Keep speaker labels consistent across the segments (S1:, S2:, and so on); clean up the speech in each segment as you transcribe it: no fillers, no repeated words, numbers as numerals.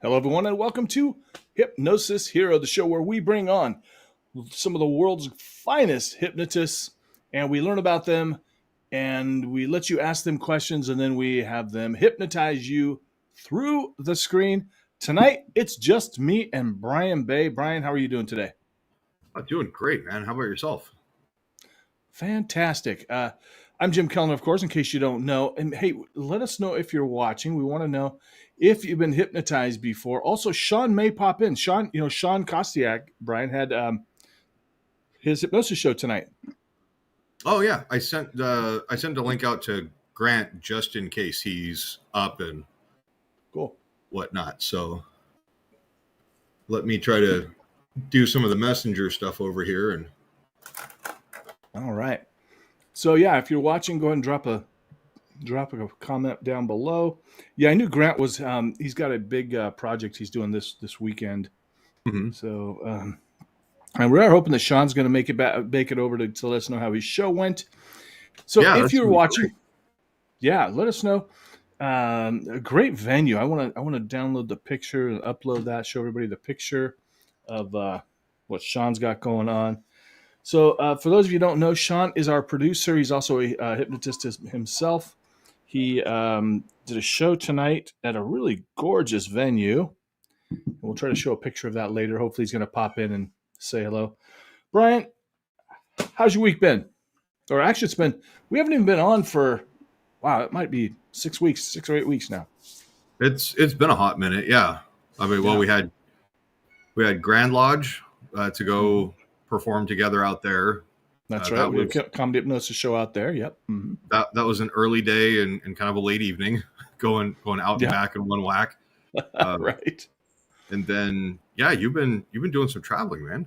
S1: Hello, everyone, and welcome to Hypnosis Hero, the show where we bring on some of the world's finest hypnotists and we learn about them and we let you ask them questions and then we have them hypnotize you through the screen. Tonight, it's just me and Brian Bay. Brian, how are you doing today?
S2: I'm doing great, man. How about yourself?
S1: Fantastic. I'm Jim Kellner, of course, in case you don't know. And hey, let us know if you're watching. We want to know if you've been hypnotized before. Also, Shawn may pop in. Shawn Kostiuk, Brian, had his hypnosis show tonight.
S2: Oh yeah, I sent a link out to Grant just in case he's up and
S1: Cool.
S2: whatnot. So let me try to do some of the messenger stuff over here. And
S1: All right. So yeah, if you're watching, go ahead and drop a comment down below. Yeah, I knew Grant was. He's got a big project he's doing this weekend.
S2: mm-hmm.
S1: So and we are hoping that Shawn's going to make it over to let us know how his show went. So
S2: Yeah,
S1: if you're watching, yeah, let us know. A great venue. I want to download the picture and upload that. Show everybody the picture of what Shawn's got going on. So for those of you who don't know, Shawn is our producer. He's also a hypnotist himself. He did a show tonight at a really gorgeous venue. We'll try to show a picture of that later. Hopefully he's going to pop in and say hello. Brian, how's your week been? Or actually, we haven't even been on for, wow, it might be 6 or 8 weeks now.
S2: It's been a hot minute. Yeah. I mean, well, we had Grand Lodge to go perform together out there.
S1: That's right. We have Comedy Hypnosis show out there. Yep.
S2: Mm-hmm. That was an early day and kind of a late evening, going out and back in one whack.
S1: Right.
S2: And then, yeah, you've been doing some traveling, man.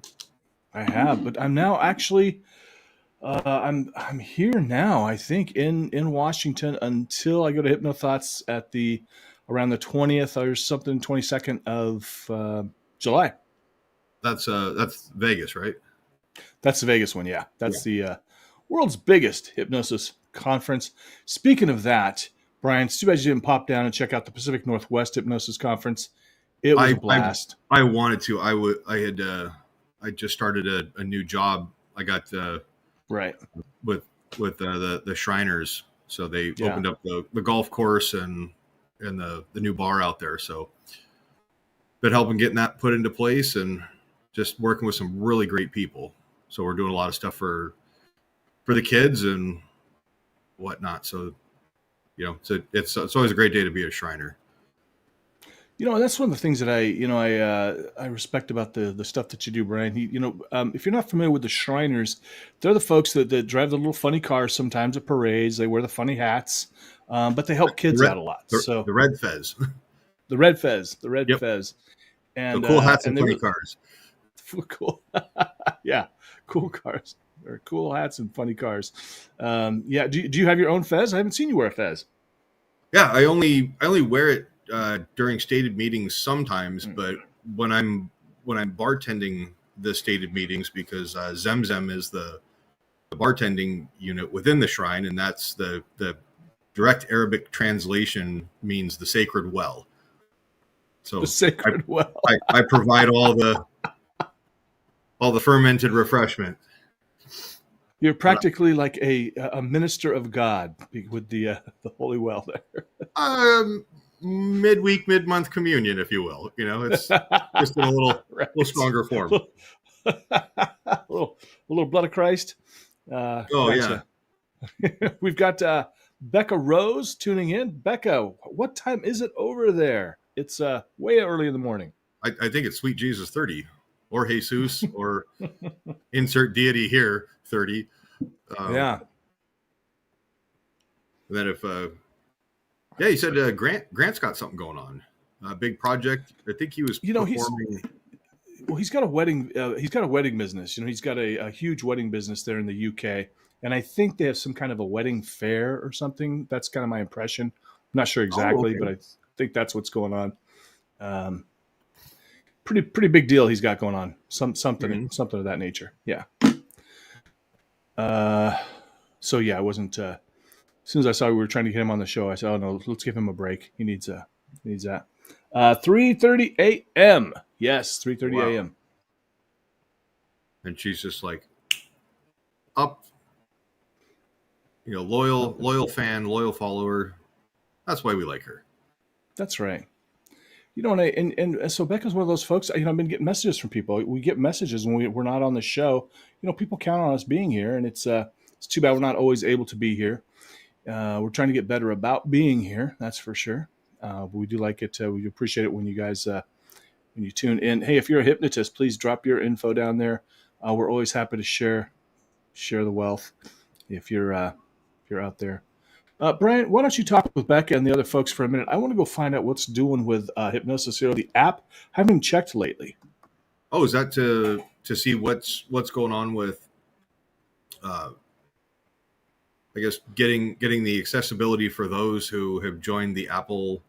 S1: I have, but I'm now actually, I'm here now. I think in Washington until I go to Hypnothoughts at around the 20th or something, 22nd of July.
S2: That's Vegas, right?
S1: That's the Vegas one, yeah. That's the world's biggest hypnosis conference. Speaking of that, Brian, it's too bad you didn't pop down and check out the Pacific Northwest Hypnosis Conference. It was a blast.
S2: I wanted to. I just started a new job. I got
S1: right
S2: with the Shriners, so they opened up the golf course and the new bar out there. So been helping getting that put into place and just working with some really great people. So we're doing a lot of stuff for the kids and whatnot. So it's always a great day to be a Shriner.
S1: That's one of the things that I respect about the stuff that you do, Brian. If you're not familiar with the Shriners, they're the folks that drive the little funny cars sometimes at parades. They wear the funny hats, but they help kids out a lot. So
S2: the Red Fez,
S1: the Red Fez, and
S2: the cool hats and funny cars.
S1: Cool, yeah, cool cars or cool hats and funny cars. Do you have your own fez? I haven't seen you wear a fez.
S2: Yeah, I only wear it during stated meetings sometimes, but when I'm bartending the stated meetings, because Zemzem is the bartending unit within the shrine, and that's the direct Arabic translation means the sacred well. So
S1: the sacred well.
S2: I provide all the fermented refreshment.
S1: You're practically like a minister of God with the holy well there.
S2: Midweek, mid-month communion, if you will. It's just in a little stronger form.
S1: a little blood of Christ.
S2: Gotcha.
S1: Yeah. We've got Becca Rose tuning in. Becca, what time is it over there? It's way early in the morning.
S2: I think it's Sweet Jesus 30 or Jesus or insert deity here 30.
S1: Yeah.
S2: And then if you said Grant's got something going on, a big project. I think he was performing.
S1: He's got a wedding. He's got a wedding business. He's got a huge wedding business there in the UK, and I think they have some kind of a wedding fair or something. That's kind of my impression. I'm not sure exactly, but I think that's what's going on. Pretty big deal he's got going on. Something of that nature. Yeah. So yeah, I wasn't. As soon as I saw we were trying to get him on the show, I said, "Oh no, let's give him a break. He needs that." 3:30 a.m. Yes, 3:30
S2: Wow.
S1: a.m.
S2: And she's just like up, loyal fan, loyal follower. That's why we like her.
S1: That's right. And so Becca's one of those folks. I've been getting messages from people. We get messages when we're not on the show. People count on us being here, and it's too bad we're not always able to be here. We're trying to get better about being here. That's for sure. But we do like it. We appreciate it when you guys when you tune in. Hey, if you're a hypnotist, please drop your info down there. We're always happy to share the wealth if you're out there. Brian, why don't you talk with Becca and the other folks for a minute? I want to go find out what's doing with Hypnosis Hero, the app. I haven't even checked lately.
S2: Oh, is that to see what's going on with, I guess, getting the accessibility for those who have joined the Apple?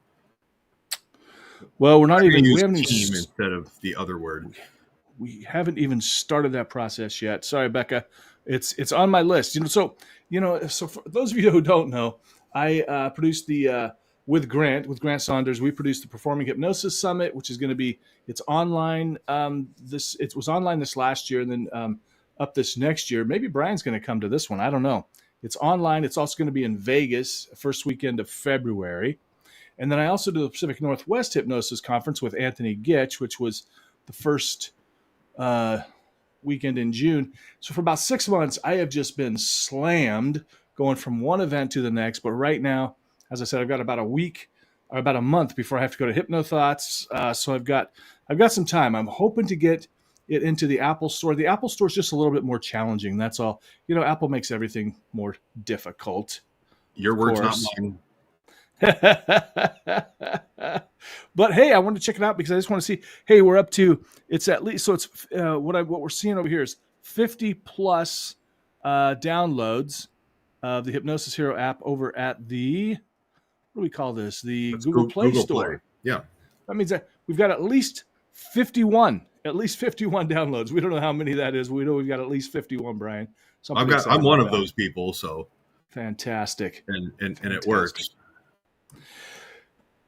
S1: Well, we haven't
S2: team
S1: even
S2: instead of the other word.
S1: We haven't even started that process yet. Sorry, Becca. It's on my list. So for those of you who don't know, I produced the with Grant Saunders. We produced the Performing Hypnosis Summit, which is going to be it's online. It was online this last year, and then up this next year. Maybe Brian's going to come to this one. I don't know. It's online. It's also going to be in Vegas, first weekend of February. And then I also do the Pacific Northwest Hypnosis Conference with Anthony Gitch, which was the first weekend in June. So for about 6 months, I have just been slammed going from one event to the next. But right now, as I said, I've got about a week or about a month before I have to go to HypnoThoughts. So I've got some time. I'm hoping to get it into the Apple Store. The Apple Store is just a little bit more challenging. That's all. Apple makes everything more difficult.
S2: Your words, not mine.
S1: But hey, I want to check it out because I just want to see. Hey, we're up to it's at least so it's what we're seeing over here is 50 plus downloads of the Hypnosis Hero app over at the what do we call this? The Google Play Store.
S2: Play. Yeah,
S1: that means that we've got at least 51 downloads. We don't know how many that is. We know we've got at least 51, Brian. So
S2: I'm one of those people. So
S1: fantastic,
S2: and it works.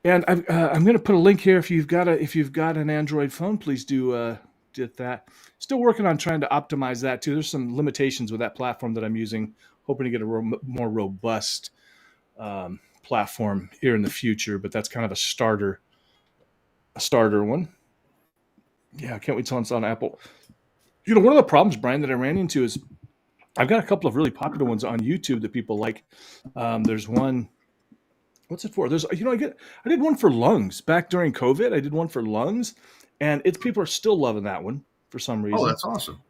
S1: And I'm going to put a link here. If you've got an Android phone, please do get that. Still working on trying to optimize that too. There's some limitations with that platform that I'm using. Hoping to get a more robust platform here in the future, but that's kind of a starter one. Yeah, I can't wait till it's on Apple. One of the problems, Brian, that I ran into is I've got a couple of really popular ones on YouTube that people like. There's one. What's it for? There's, I did one for lungs back during COVID. I did one for lungs, and people are still loving that one for some reason.
S2: Oh, that's awesome.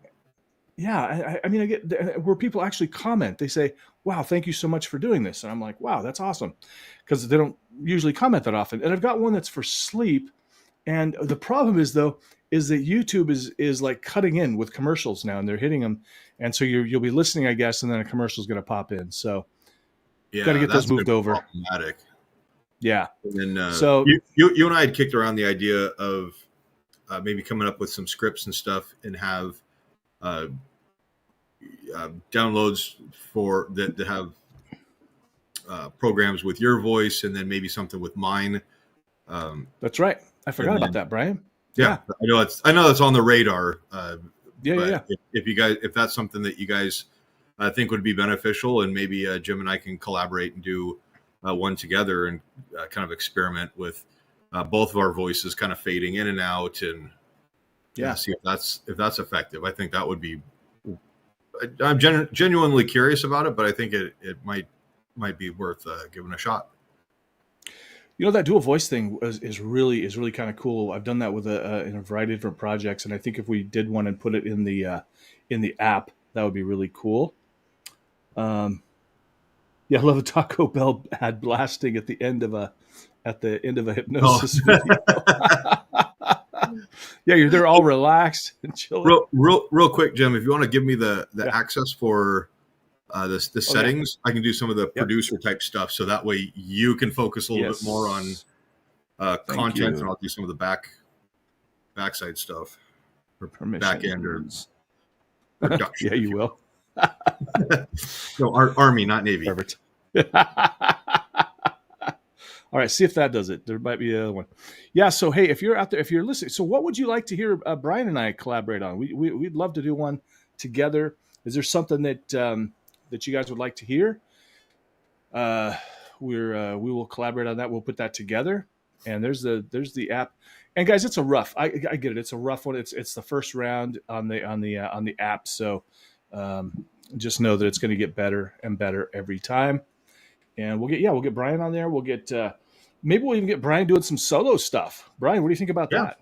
S1: Yeah, I mean, I get where people actually comment. They say, "Wow, thank you so much for doing this," and I'm like, "Wow, that's awesome," because they don't usually comment that often. And I've got one that's for sleep, and the problem is that YouTube is like cutting in with commercials now, and they're hitting them, and so you'll be listening, I guess, and then a commercial is going to pop in. So, got to get those moved over.
S2: Problematic.
S1: Yeah.
S2: And then so you and I had kicked around the idea of maybe coming up with some scripts and stuff and have downloads for that have programs with your voice and then maybe something with mine.
S1: That's right. I forgot about that, Brian.
S2: Yeah. I know it's on the radar.
S1: Yeah.
S2: If that's something that you guys think would be beneficial, and maybe Jim and I can collaborate and do one together and kind of experiment with both of our voices kind of fading in and out and see if that's effective. I think that would be, I'm genuinely curious about it, but I think it might be worth giving a shot.
S1: That dual voice thing is really kind of cool. I've done that with in a variety of different projects, and I think if we did one and put it in the app, that would be really cool. Yeah, I love a Taco Bell ad blasting at the end of a hypnosis video. Yeah, they're all relaxed and chilling.
S2: Real quick, Jim, if you want to give me the access for the settings, I can do some of the producer type stuff, so that way you can focus a little bit more on content, and I'll do some of the backside stuff, or back end or production.
S1: Yeah, you will.
S2: No, Army, not Navy.
S1: Perfect. All right, see if that does it. There might be the other one. Yeah. So hey, if you're out there, if you're listening, so what would you like to hear Brian and I collaborate on? We'd love to do one together. Is there something that you guys would like to hear? Uh, we will collaborate on that. We'll put that together. And there's the app. And guys, it's a rough. I get it. It's a rough one. It's the first round on the app. So just know that it's going to get better and better every time. And we'll get Brian on there. We'll get maybe we'll even get Brian doing some solo stuff. Brian, what do you think about that?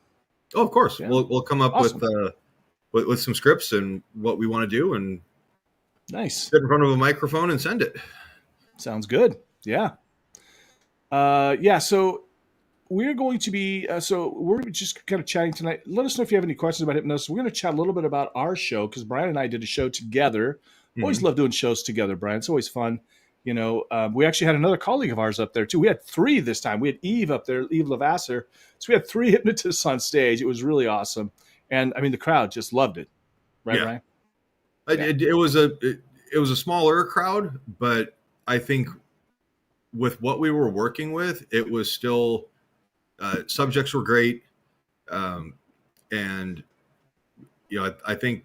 S2: Oh, of course.
S1: Yeah.
S2: We'll come up
S1: Awesome.
S2: with some scripts and what we want to do, and
S1: Nice.
S2: sit in front of a microphone and send it.
S1: Sounds good. Yeah. Yeah. So we're going to be so we're just kind of chatting tonight. Let us know if you have any questions about hypnosis. We're going to chat a little bit about our show because Brian and I did a show together. Always love doing shows together, Brian. It's always fun. You know, we actually had another colleague of ours up there too. We had 3 this time. We had Eve up there, Eve Lavasser. So we had 3 hypnotists on stage. It was really awesome, and I mean the crowd just loved it, right,
S2: Yeah.
S1: Brian?
S2: It was a smaller crowd, but I think with what we were working with, it was still subjects were great, and I think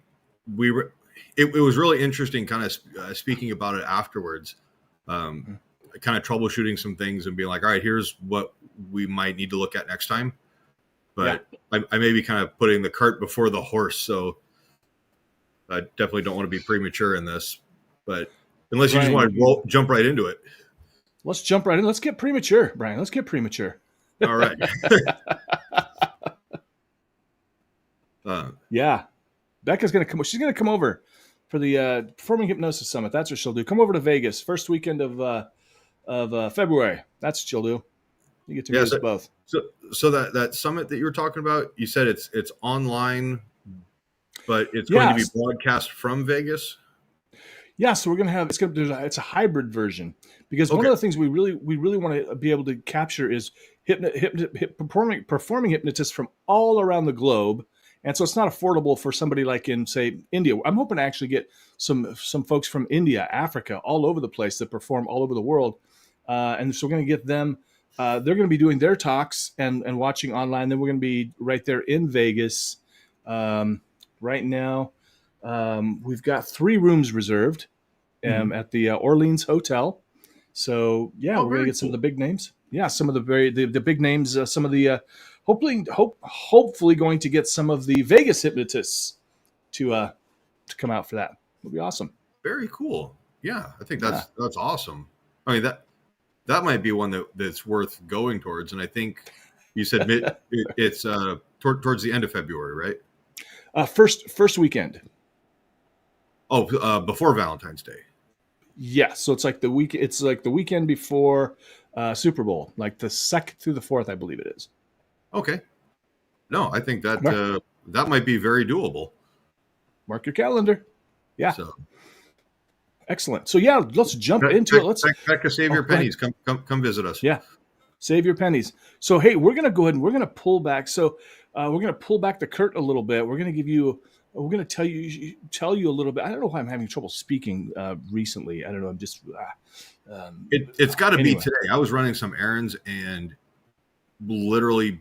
S2: we were. It was really interesting, kind of speaking about it afterwards, kind of troubleshooting some things and being like, all right, here's what we might need to look at next time. But I may be kind of putting the cart before the horse, so I definitely don't want to be premature in this. But unless you just want to jump right into it.
S1: Let's jump right in. Let's get premature, Brian. Let's get premature.
S2: All right.
S1: Yeah. Becca's going to come. She's going to come over for the Performing Hypnosis Summit. That's what she'll do. Come over to Vegas, first weekend of February. That's what she'll do. You get to meet us both.
S2: So that summit that you were talking about, you said it's online, but it's going to be broadcast from Vegas.
S1: Yeah, so we're gonna have it's a hybrid version because one of the things we really want to be able to capture is performing hypnotists from all around the globe, and so it's not affordable for somebody like in say India. I'm hoping to actually get some folks from India, Africa, all over the place that perform all over the world, and so we're gonna get them. They're gonna be doing their talks and watching online. Then we're gonna be right there in Vegas right now. We've got 3 rooms reserved at the Orleans Hotel. So yeah, we're gonna get some of the big names. Yeah, some of the big names. Some of the hopefully going to get some of the Vegas hypnotists to come out for that. It'll be awesome.
S2: Very cool. Yeah, I think that's awesome. I mean that might be one that's worth going towards. And I think you said it's towards the end of February, right?
S1: First weekend.
S2: Oh, before Valentine's Day.
S1: Yeah, so it's like the week. It's like the weekend before Super Bowl, like the 2nd through the 4th, I believe it is.
S2: Okay. No, I think that that might be very doable.
S1: Mark your calendar. Yeah.
S2: So.
S1: Excellent. So yeah, let's jump into it. Let's
S2: Becca, save your pennies. Come visit us.
S1: Yeah, save your pennies. So hey, we're gonna go ahead and we're gonna pull back. So we're gonna pull back the curtain a little bit. We're gonna give you. We're going to tell you a little bit. I don't know why I'm having trouble speaking recently. I don't know. I'm just.
S2: It's got to be today. I was running some errands and literally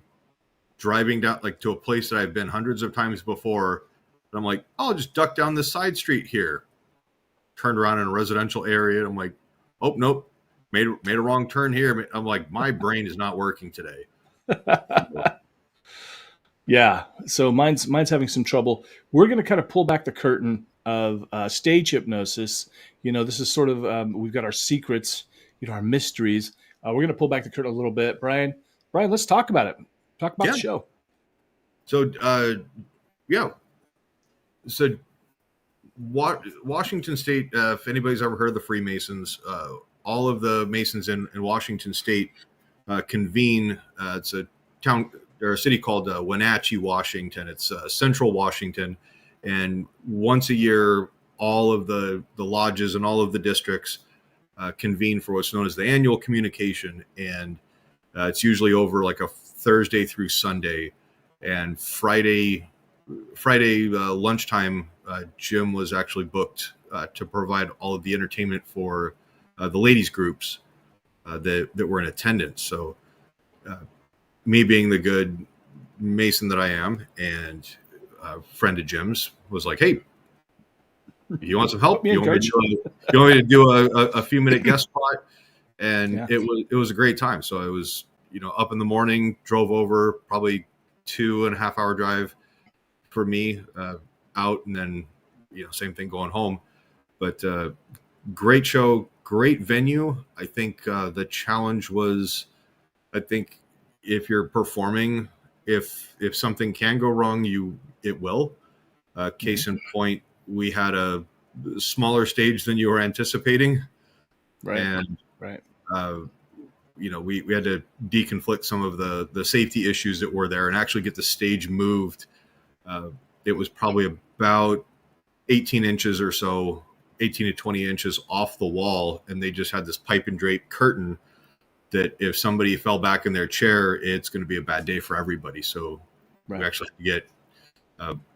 S2: driving down to a place that I've been hundreds of times before. And I'm like, I'll just duck down this side street here. Turned around in a residential area. And I'm like, oh nope, made a wrong turn here. I'm like, my brain is not working today.
S1: Yeah, so mine's having some trouble. We're going to kind of pull back the curtain of stage hypnosis. This is sort of we've got our secrets, our mysteries. We're going to pull back the curtain a little bit. Brian, let's talk about it. Talk about the show.
S2: So, So, Washington State. If anybody's ever heard of the Freemasons, all of the Masons in Washington State convene. It's a town. There's a city called Wenatchee, Washington. It's central Washington. And once a year, all of the lodges and all of the districts convene for what's known as the annual communication. And it's usually over like a Thursday through Sunday. And Friday lunchtime, Jim was actually booked to provide all of the entertainment for the ladies groups. that were in attendance. So me being the good Mason that I am, and a friend of Jim's was like, "Hey, you want some help? You want me to do a few minute guest spot?" And it was a great time. So I was, up in the morning, drove over, probably 2.5 hour drive for me, out, and then, same thing going home. But great show, great venue. I think the challenge was, I think if you're performing, if something can go wrong, it will. Case in point, we had a smaller stage than you were anticipating,
S1: right?
S2: And
S1: right.
S2: We had to deconflict some of the safety issues that were there and actually get the stage moved. It was probably about 18 inches or so, 18 to 20 inches off the wall, and they just had this pipe and drape curtain that if somebody fell back in their chair, it's going to be a bad day for everybody. So we actually had to get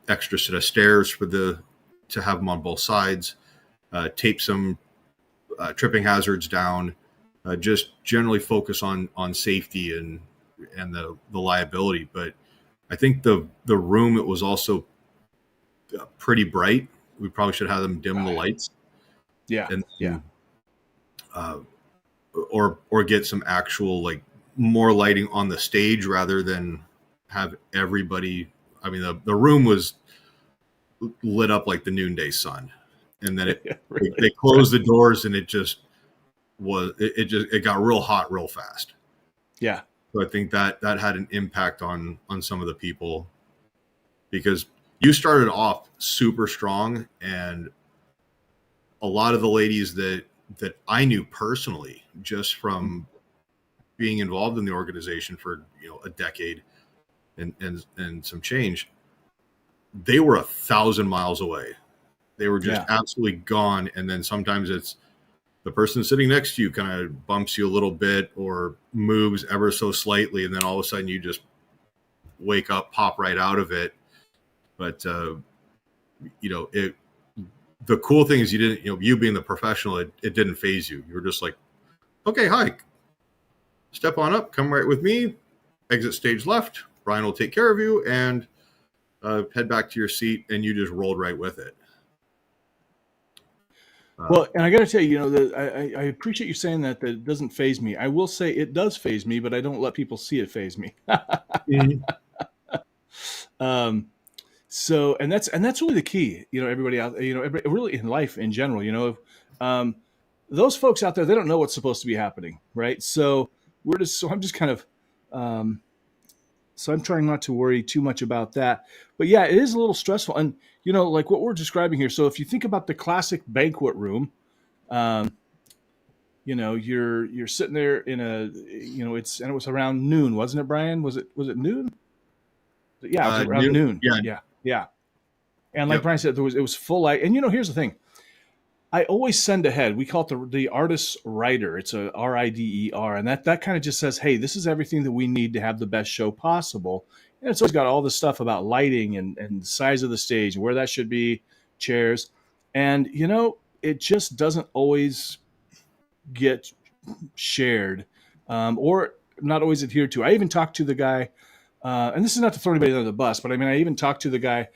S2: extra set of stairs to have them on both sides, tape some tripping hazards down, just generally focus on safety and the liability. But I think the room, it was also pretty bright. We probably should have them dim the lights. Or get some actual, like, more lighting on the stage rather than have everybody. I mean, the room was lit up like the noonday sun, and then they closed the doors, and it got real hot real fast.
S1: Yeah.
S2: So I think that had an impact on some of the people, because you started off super strong, and a lot of the ladies that I knew personally, just from being involved in the organization for a decade and some change, they were 1,000 miles away. They were just absolutely gone. And then sometimes it's the person sitting next to you kind of bumps you a little bit or moves ever so slightly, and then all of a sudden you just wake up, pop right out of it. But the cool thing is, you didn't, you being the professional, it didn't phase you. You were just like, okay, hi, step on up, come right with me, exit stage left, Brian will take care of you, and head back to your seat, and you just rolled right with it.
S1: Well, and I got to tell you, I appreciate you saying that it doesn't phase me. I will say it does phase me, but I don't let people see it phase me. So, and that's really the key, everybody out, really in life in general, those folks out there, they don't know what's supposed to be happening. Right. So I'm just kind of, so I'm trying not to worry too much about that, but yeah, it is a little stressful. And, like what we're describing here. So if you think about the classic banquet room, you're sitting there in it was around noon, wasn't it, Brian? Was it noon? Yeah, it was around noon. Yeah. And like Brian said, it was full light. And here's the thing. I always send ahead. We call it the artist's rider. It's a RIDER. And that kind of just says, hey, this is everything that we need to have the best show possible. And it's always got all this stuff about lighting and the size of the stage, where that should be, chairs. And, it just doesn't always get shared, or not always adhered to. I even talked to the guy, and this is not to throw anybody under the bus, but I mean, I even talked to the guy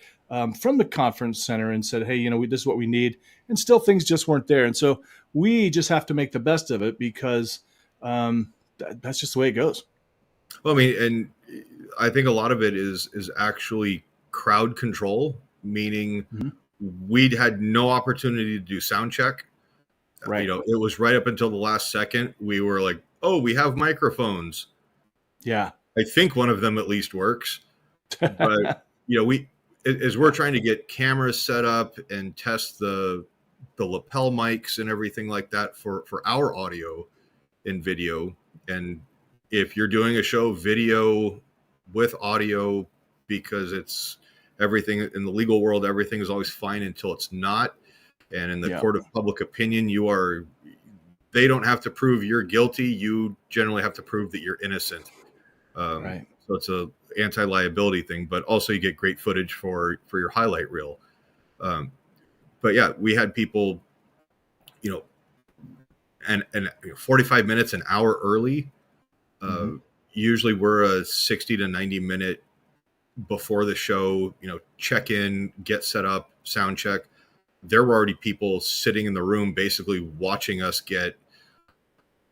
S1: from the conference center and said, hey, this is what we need. And still things just weren't there. And so we just have to make the best of it, because that's just the way it goes.
S2: Well, I mean, and I think a lot of it is actually crowd control, meaning we'd had no opportunity to do sound check.
S1: Right.
S2: It was right up until the last second. We were like, oh, we have microphones.
S1: Yeah.
S2: I think one of them at least works. But, as we're trying to get cameras set up and test the lapel mics and everything like that for our audio and video. And if you're doing a show video with audio, because it's everything in the legal world, everything is always fine until it's not. And in the court of public opinion, they don't have to prove you're guilty. You generally have to prove that you're innocent.
S1: Right.
S2: So it's a anti-liability thing, but also you get great footage for your highlight reel. But yeah, we had people, and 45 minutes, an hour early. Usually we're a 60 to 90 minute before the show, check in, get set up, sound check. There were already people sitting in the room basically watching us get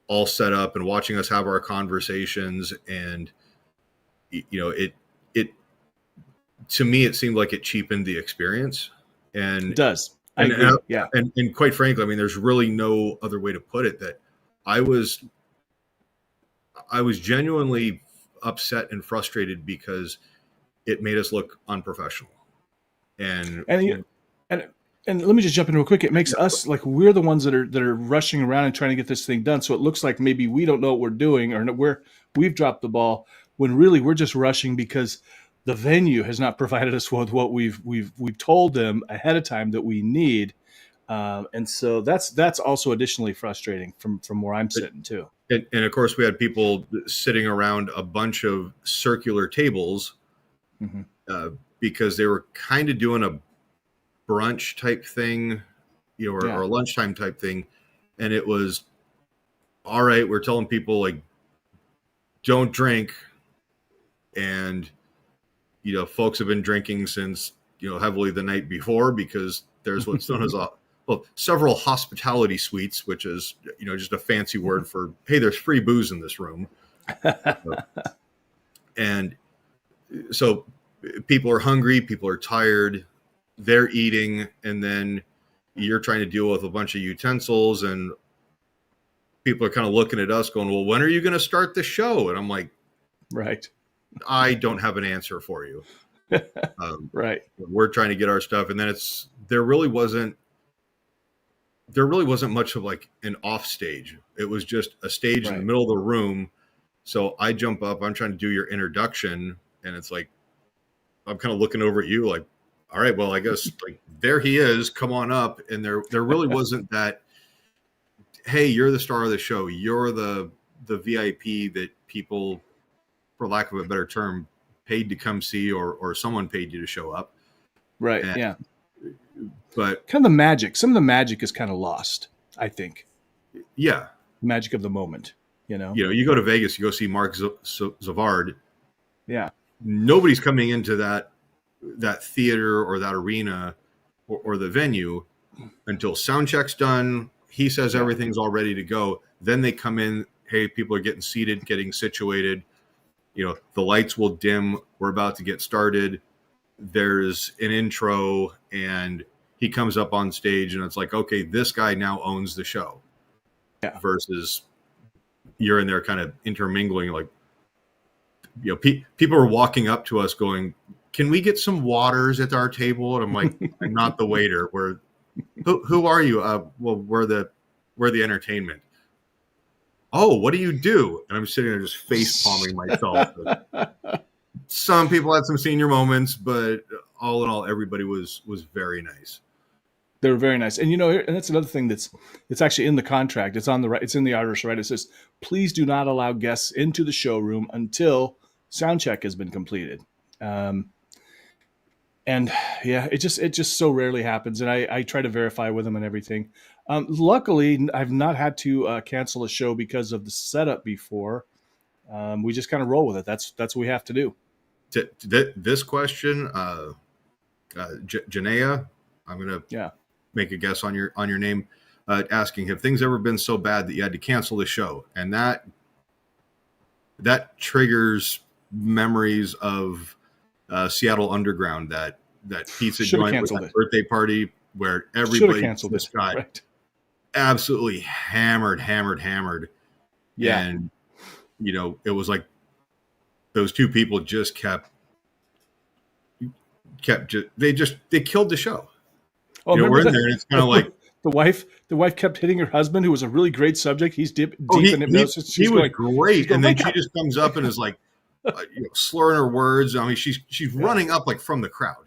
S2: all set up and watching us have our conversations. And, it to me, it seemed like it cheapened the experience. And
S1: it does. I agree. Yeah.
S2: And quite frankly, I mean, there's really no other way to put it that I was genuinely upset and frustrated because it made us look unprofessional. And
S1: let me just jump in real quick. It makes us like we're the ones that are rushing around and trying to get this thing done. So it looks like maybe we don't know what we're doing or we've dropped the ball when really we're just rushing because the venue has not provided us with what we've told them ahead of time that we need. And so that's also additionally frustrating from where I'm sitting too.
S2: And of course we had people sitting around a bunch of circular tables because they were kind of doing a brunch type thing, or a lunchtime type thing. And it was, all right, we're telling people like, don't drink. And, folks have been drinking since, heavily the night before because there's what's known as several hospitality suites, which is, just a fancy word for, hey, there's free booze in this room. And so people are hungry, people are tired, they're eating, and then you're trying to deal with a bunch of utensils, and people are kind of looking at us going, well, when are you going to start the show? And I'm like,
S1: right.
S2: I don't have an answer for you.
S1: Right.
S2: We're trying to get our stuff. And then there really wasn't much of like an off stage. It was just a stage in the middle of the room. So I jump up, I'm trying to do your introduction. And it's like, I'm kind of looking over at you like, all right, well, I guess like there he is, come on up. And there really wasn't that, hey, you're the star of the show. You're the VIP that people, for lack of a better term, paid to come see, or someone paid you to show up.
S1: Right.
S2: And,
S1: yeah.
S2: But
S1: kind of the magic, some of the magic is kind of lost, I think.
S2: Yeah.
S1: Magic of the moment,
S2: you go to Vegas, you go see Mark Zavard.
S1: Yeah.
S2: Nobody's coming into that theater or that arena or the venue until sound check's done. He says everything's all ready to go. Then they come in. Hey, people are getting seated, getting situated. The lights will dim. We're about to get started. There's an intro and he comes up on stage and it's like, okay, this guy now owns the show.
S1: Yeah.
S2: Versus you're in there kind of intermingling. Like, people are walking up to us going, can we get some waters at our table? And I'm like, I'm not the waiter. Who are you? Well, we're the entertainment. Oh, what do you do? And I'm sitting there just face palming myself. Some people had some senior moments, but all in all, everybody was very nice.
S1: They were very nice. And and that's another thing it's actually in the contract. It's on the right. It's in the Irish, right? It says, please do not allow guests into the showroom until sound check has been completed. And yeah, it just so rarely happens. And I try to verify with them and everything. Luckily, I've not had to cancel a show because of the setup before. We just kind of roll with it. That's what we have to do.
S2: This question, Janaea, I'm going to make a guess on your name, asking, have things ever been so bad that you had to cancel the show? And that triggers memories of Seattle Underground, that pizza joint with that birthday party where everybody just got absolutely hammered.
S1: Yeah.
S2: And, it was like those two people just they killed the show.
S1: Oh,
S2: we're in there and it's kind of like
S1: the wife kept hitting her husband, who was a really great subject. He's deep in hypnosis.
S2: He was great. And then she just comes up and is like, slurring her words. I mean, she's running up like from the crowd.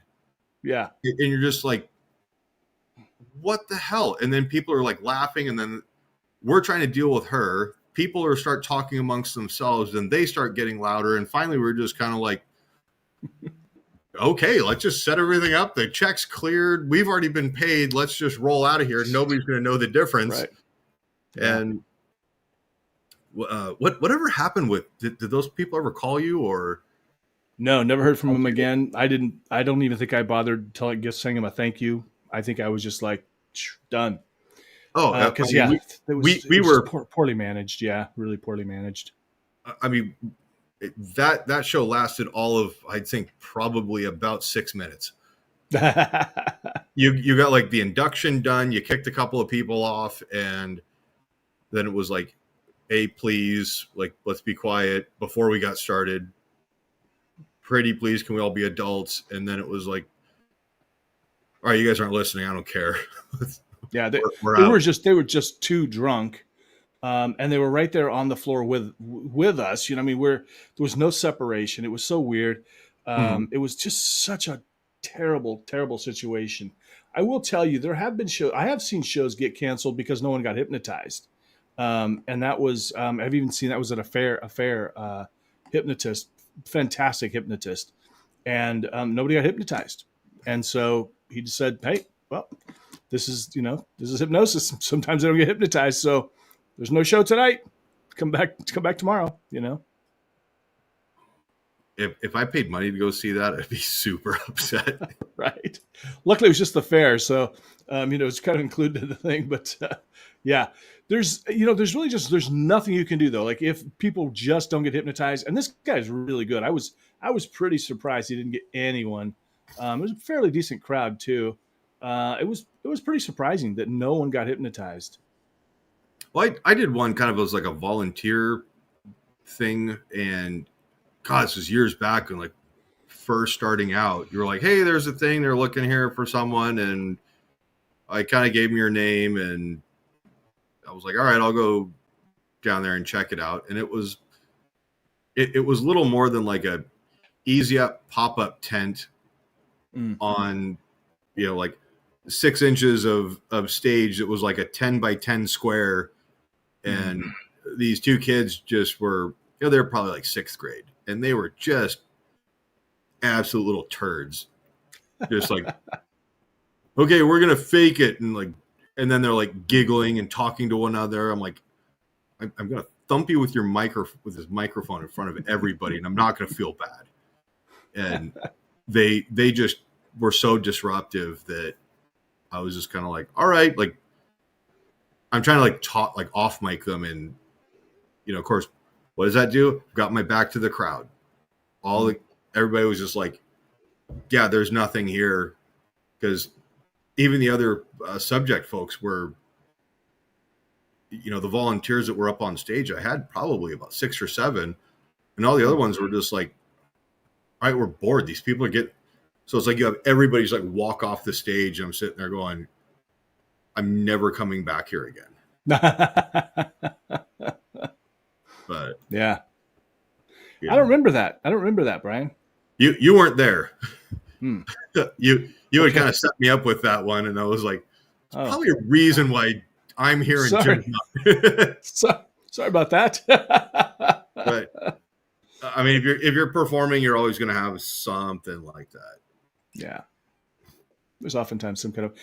S1: Yeah.
S2: And you're just like, what the hell? And then people are like laughing, and then we're trying to deal with her. People are start talking amongst themselves, and they start getting louder. And finally, we're just kind of like, okay, let's just set everything up. The check's cleared. We've already been paid. Let's just roll out of here. Nobody's going to know the difference.
S1: Right. Yeah.
S2: And whatever happened with, did those people ever call you or?
S1: No, never heard from him again. I don't even think I bothered telling, just saying him a thank you. I think I was just like, done.
S2: Oh, I
S1: Cause
S2: mean,
S1: yeah, it
S2: we
S1: was just
S2: were,
S1: poorly managed. Yeah. Really poorly managed.
S2: I mean, that show lasted all of, I'd think probably about 6 minutes. You got like the induction done, you kicked a couple of people off, and then it was like, hey, please, like, let's be quiet before we got started. Pretty please, can we all be adults? And then it was like, all right, you guys aren't listening, I don't care.
S1: Yeah.
S2: We're out.
S1: They were just too drunk. And they were right there on the floor with us. You know, I mean, there was no separation. It was so weird.
S2: Mhm.
S1: It was just such a terrible, terrible situation. I will tell you, there have been shows. I have seen shows get canceled because no one got hypnotized, and that was I've even seen that was at a fair hypnotist, fantastic hypnotist, and nobody got hypnotized, and so he just said, "Hey, well, this is hypnosis. Sometimes I don't get hypnotized, so." There's no show tonight. Come back tomorrow, you know?
S2: If I paid money to go see that, I'd be super upset.
S1: Right. Luckily, it was just the fair. So, it's kind of included in the thing. But yeah, there's really there's nothing you can do, though. Like if people just don't get hypnotized, and this guy's really good. I was pretty surprised he didn't get anyone. It was a fairly decent crowd, too. It was pretty surprising that no one got hypnotized.
S2: Well, I did one kind of as like a volunteer thing, and God, this was years back when like first starting out. You were like, hey, there's a thing, they're looking here for someone, and I kind of gave them your name, and I was like, all right, I'll go down there and check it out. And it was little more than like a easy up pop-up tent
S1: Mm.
S2: on, like 6 inches of stage that was like a 10 by 10 square. And these two kids just were, they were probably like sixth grade, and they were just absolute little turds. Just like, okay, we're gonna fake it, and then they're like giggling and talking to one another. I'm like, I'm gonna thump you with with this microphone in front of everybody, and I'm not gonna feel bad. And they just were so disruptive that I was just kind of like, all right, like I'm trying to like talk, like off mic them, and of course, what does that do? Got my back to the crowd. Everybody was just like, yeah, there's nothing here, because even the other subject folks were, the volunteers that were up on stage, I had probably about 6 or 7, and all the other ones were just like, all right, we're bored. These people are getting, so it's like you have everybody's like walk off the stage. And I'm sitting there going, I'm never coming back here again. But
S1: yeah. I don't remember that. I don't remember that, Brian.
S2: You weren't there.
S1: Hmm.
S2: You had kind of set me up with that one, and I was like, it's probably a reason why I'm here in Jim's
S1: not. Sorry about that.
S2: But I mean, if you're performing, you're always going to have something like that.
S1: Yeah, there's oftentimes some kind of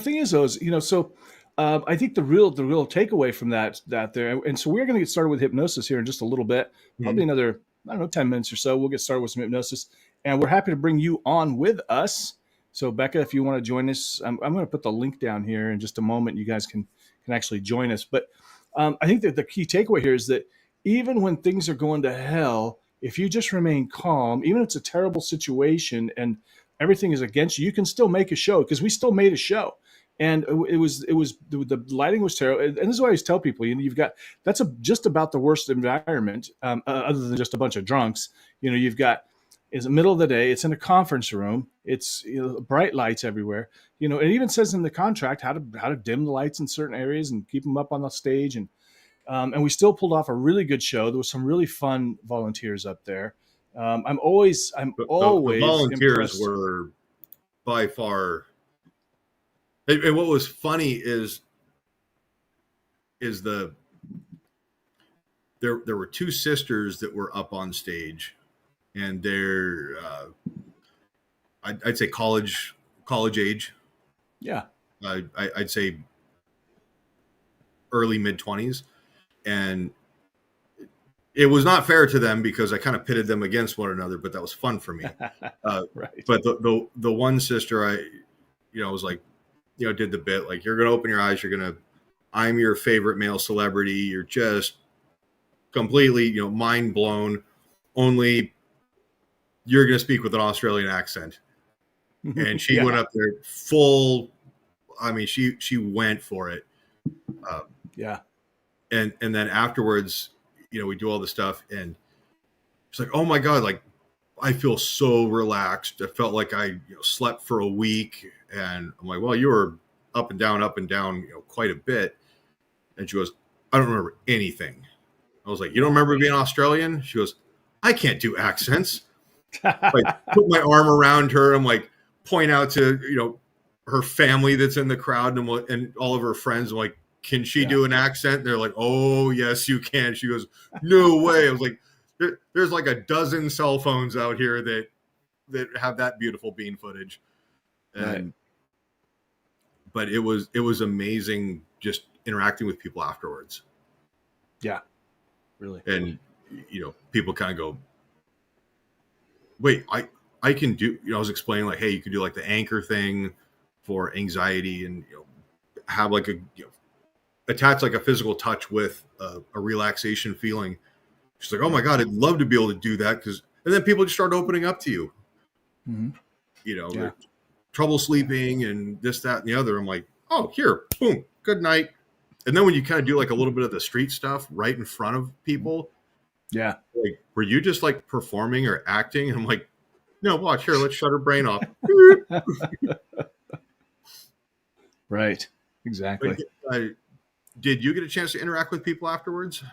S1: thing is though is so. I think the real takeaway from that there, and so we're going to get started with hypnosis here in just a little bit, probably another 10 minutes or so. We'll get started with some hypnosis, and we're happy to bring you on with us. So Becca, if you want to join us, I'm going to put the link down here in just a moment. You guys can actually join us. But I think that the key takeaway here is that even when things are going to hell, if you just remain calm, even if it's a terrible situation and everything is against you, you can still make a show, because we still made a show. And it was the lighting was terrible. And this is what I always tell people, you've got, that's just about the worst environment, other than just a bunch of drunks. You've got, it's the middle of the day, it's in a conference room, it's bright lights everywhere. It even says in the contract how to dim the lights in certain areas and keep them up on the stage. And we still pulled off a really good show. There was some really fun volunteers up there. I'm always
S2: The volunteers
S1: impressed.
S2: were by far. And what was funny is there were two sisters that were up on stage, and they're I'd say college age.
S1: Yeah.
S2: I'd say early mid-20s, and it was not fair to them because I kind of pitted them against one another, but that was fun for me.
S1: Right.
S2: But the one sister, I was like, did the bit like, you're gonna open your eyes, I'm your favorite male celebrity, you're just completely mind blown, only you're gonna speak with an Australian accent. And she
S1: Yeah.
S2: went up there full. I mean, she went for it.
S1: Yeah.
S2: And then afterwards, we do all the stuff, and she's like, "Oh my god, like I feel so relaxed. I felt like I slept for a week." And I'm like, "Well, you were up and down, quite a bit." And she goes, "I don't remember anything." I was like, "You don't remember being Australian?" She goes, "I can't do accents." Like, put my arm around her. I'm like, point out to her family that's in the crowd and all of her friends. I'm like, "Can she do an accent?" And they're like, "Oh yes, you can." She goes, "No way." I was like, there's like a dozen cell phones out here that have that beautiful bean footage. And
S1: Right.
S2: but it was amazing just interacting with people afterwards.
S1: Yeah. Really.
S2: And people kind of go, "Wait, I can do," I was explaining like, "Hey, you can do like the anchor thing for anxiety, and have like attach like a physical touch with a relaxation feeling." She's like, "Oh my god, I'd love to be able to do that," and then people just start opening up to you.
S1: Mm-hmm.
S2: They're trouble sleeping and this, that, and the other. I'm like, "Oh, here, boom, good night." And then when you kind of do like a little bit of the street stuff right in front of people,
S1: Yeah.
S2: like, were you just like performing or acting? And I'm like, "No, watch here. Let's shut her brain off."
S1: Right. Exactly.
S2: Did you get a chance to interact with people afterwards?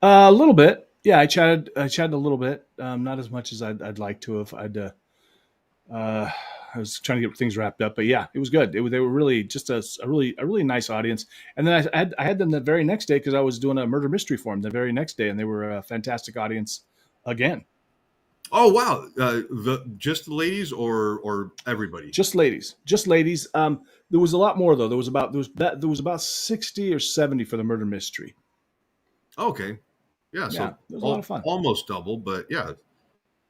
S1: A little bit. Yeah, I chatted a little bit. Not as much as I'd like to have. I was trying to get things wrapped up, but yeah, it was good. They were really just a really nice audience. And then I had them the very next day because I was doing a murder mystery for them the very next day, and they were a fantastic audience again.
S2: Oh wow! Just the ladies or everybody?
S1: Just ladies, just ladies. There was a lot more though. There was about 60 or 70 for the murder mystery.
S2: Okay, yeah.
S1: Yeah,
S2: So
S1: it was a lot of fun.
S2: almost double, but yeah.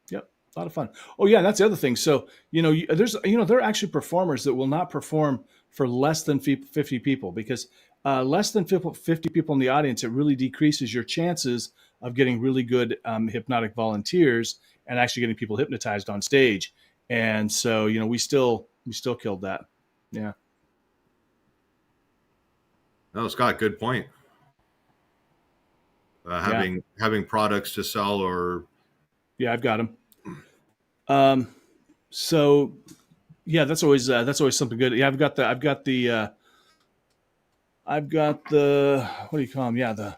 S1: Yep, a lot of fun. Oh yeah, that's the other thing. So there are actually performers that will not perform for less than 50 people because less than 50 people in the audience, it really decreases your chances of getting really good hypnotic volunteers and actually getting people hypnotized on stage. And so we still killed that. Yeah.
S2: No, Scott, good point. Having products to sell, or
S1: Yeah, I've got them. So yeah, that's always something good. Yeah, I've got the what do you call them? Yeah, the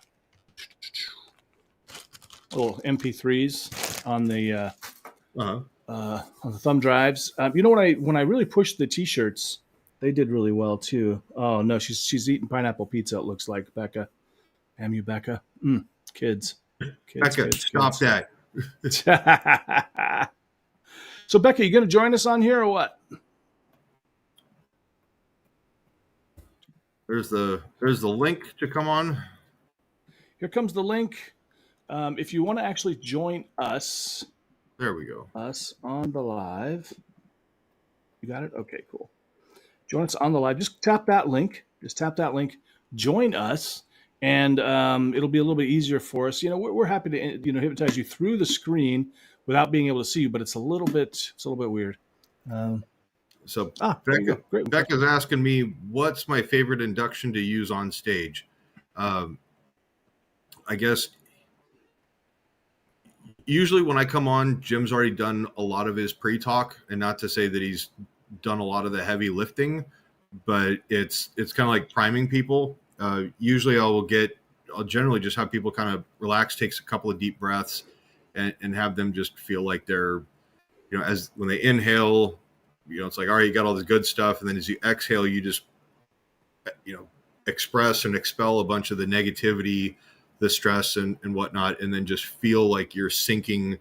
S1: little MP3s on the thumb drives. When I really pushed the T-shirts, they did really well too. Oh no, she's eating pineapple pizza. It looks like Becca. Damn you, Becca. Kids.
S2: Becca, stop that.
S1: So Becca, you going to join us on here or what?
S2: There's the link to come on.
S1: Here comes the link. If you want to actually join us,
S2: there we go.
S1: Us on the live. You got it? Okay, cool. Join us on the live. Just tap that link. Join us, and it'll be a little bit easier for us. We're happy to hypnotize you through the screen without being able to see you, but it's a little bit weird.
S2: So
S1: Great.
S2: Becca's asking me, what's my favorite induction to use on stage? I guess usually when I come on, Jim's already done a lot of his pre-talk, and not to say that he's done a lot of the heavy lifting, but it's kind of like priming people. Usually I'll generally just have people kind of relax, takes a couple of deep breaths, and have them just feel like they're, as when they inhale, it's like, all right, you got all this good stuff. And then as you exhale, you just, express and expel a bunch of the negativity, the stress and whatnot. And then just feel like you're sinking,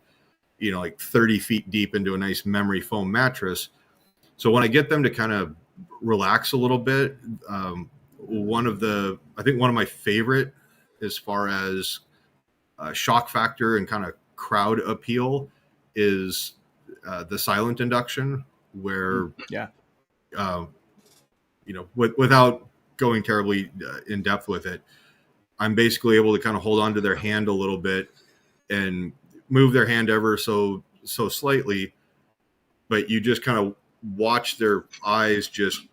S2: like 30 feet deep into a nice memory foam mattress. So when I get them to kind of relax a little bit, I think one of my favorite as far as shock factor and kind of crowd appeal is the silent induction, where without going terribly in depth with it, I'm basically able to kind of hold on to their hand a little bit and move their hand ever so slightly, but you just kind of watch their eyes just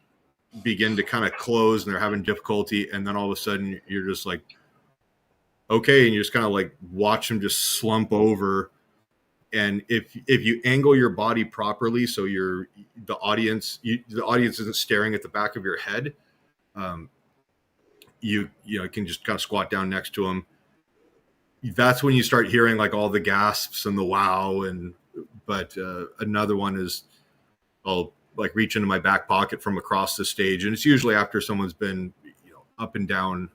S2: begin to kind of close and they're having difficulty, and then all of a sudden you're just like, okay, and you just kind of like watch them just slump over. And if you angle your body properly, so the audience isn't staring at the back of your head, you can just kind of squat down next to them. That's when you start hearing like all the gasps and the wow. But another one is I'll like reach into my back pocket from across the stage, and it's usually after someone's been up and down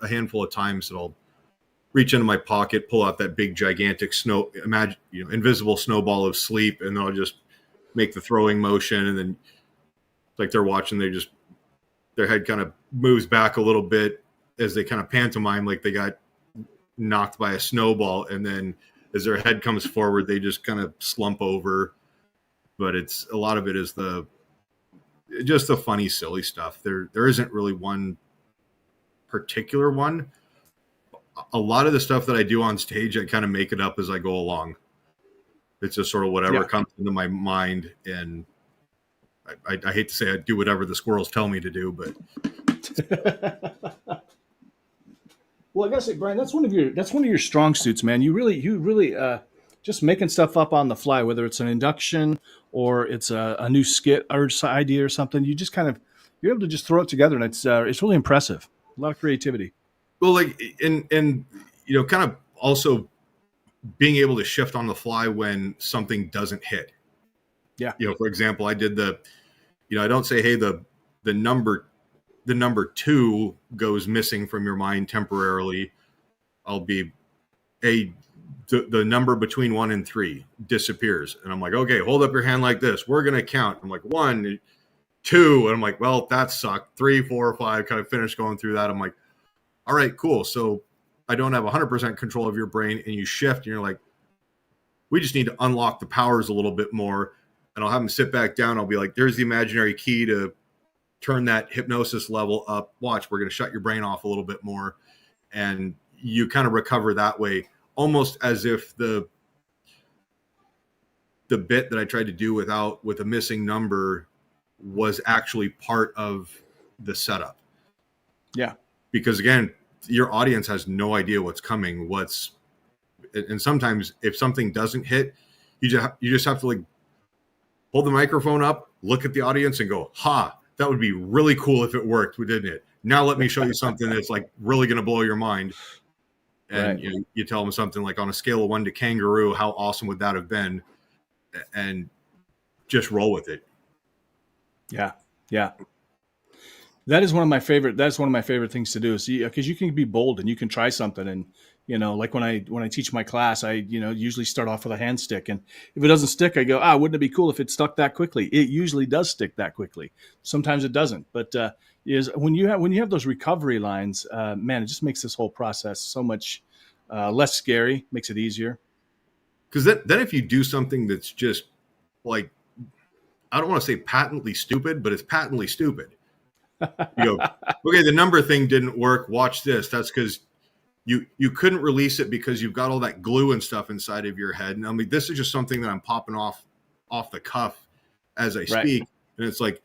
S2: a handful of times that I'll reach into my pocket, pull out that big gigantic invisible snowball of sleep, and then I'll just make the throwing motion, and then like they're watching, their head kind of moves back a little bit as they kind of pantomime like they got knocked by a snowball, and then as their head comes forward, they just kind of slump over. But a lot of it is just the funny, silly stuff. There isn't really one particular one. A lot of the stuff that I do on stage, I kind of make it up as I go along. It's just sort of whatever comes into my mind, and I hate to say I do whatever the squirrels tell me to do, but.
S1: Well, I gotta say, Brian, that's one of your strong suits, man. You really just making stuff up on the fly, whether it's an induction or it's a new skit or idea or something. You just you're able to just throw it together, and it's really impressive. A lot of creativity.
S2: Well, like and kind of also being able to shift on the fly when something doesn't hit.
S1: Yeah.
S2: For example, I did I don't say, hey, the number 2 goes missing from your mind temporarily. I'll be the number between 1 and 3 disappears. And I'm like, okay, hold up your hand like this. We're going to count. I'm like 1, 2. And I'm like, well, that sucked. 3, 4, 5, kind of finished going through that. I'm like, all right, cool. So I don't have 100% control of your brain, and you shift and you're like, we just need to unlock the powers a little bit more. And I'll have them sit back down. I'll be like, there's the imaginary key to turn that hypnosis level up. Watch, we're going to shut your brain off a little bit more. And you kind of recover that way, almost as if the bit that I tried to do with a missing number was actually part of the setup.
S1: Yeah.
S2: Because again, your audience has no idea what's coming. And sometimes if something doesn't hit, you just have to like hold the microphone up, look at the audience and go, ha, that would be really cool if it worked, didn't it? Now let me show you something that's like really going to blow your mind. And
S1: right.
S2: you tell them something like, on a scale of 1 to kangaroo, how awesome would that have been? And just roll with it.
S1: Yeah. Yeah. That's one of my favorite things to do. See, because you can be bold and you can try something. And, like when I teach my class, I, usually start off with a hand stick. And if it doesn't stick, I go, wouldn't it be cool if it stuck that quickly? It usually does stick that quickly. Sometimes it doesn't. But when you have those recovery lines, man, it just makes this whole process so much less scary, makes it easier.
S2: Because then if you do something that's just like, I don't want to say patently stupid, but it's patently stupid. You go, okay, the number thing didn't work. Watch this. That's because you couldn't release it because you've got all that glue and stuff inside of your head. And I mean, this is just something that I'm popping off the cuff as I speak. And it's like,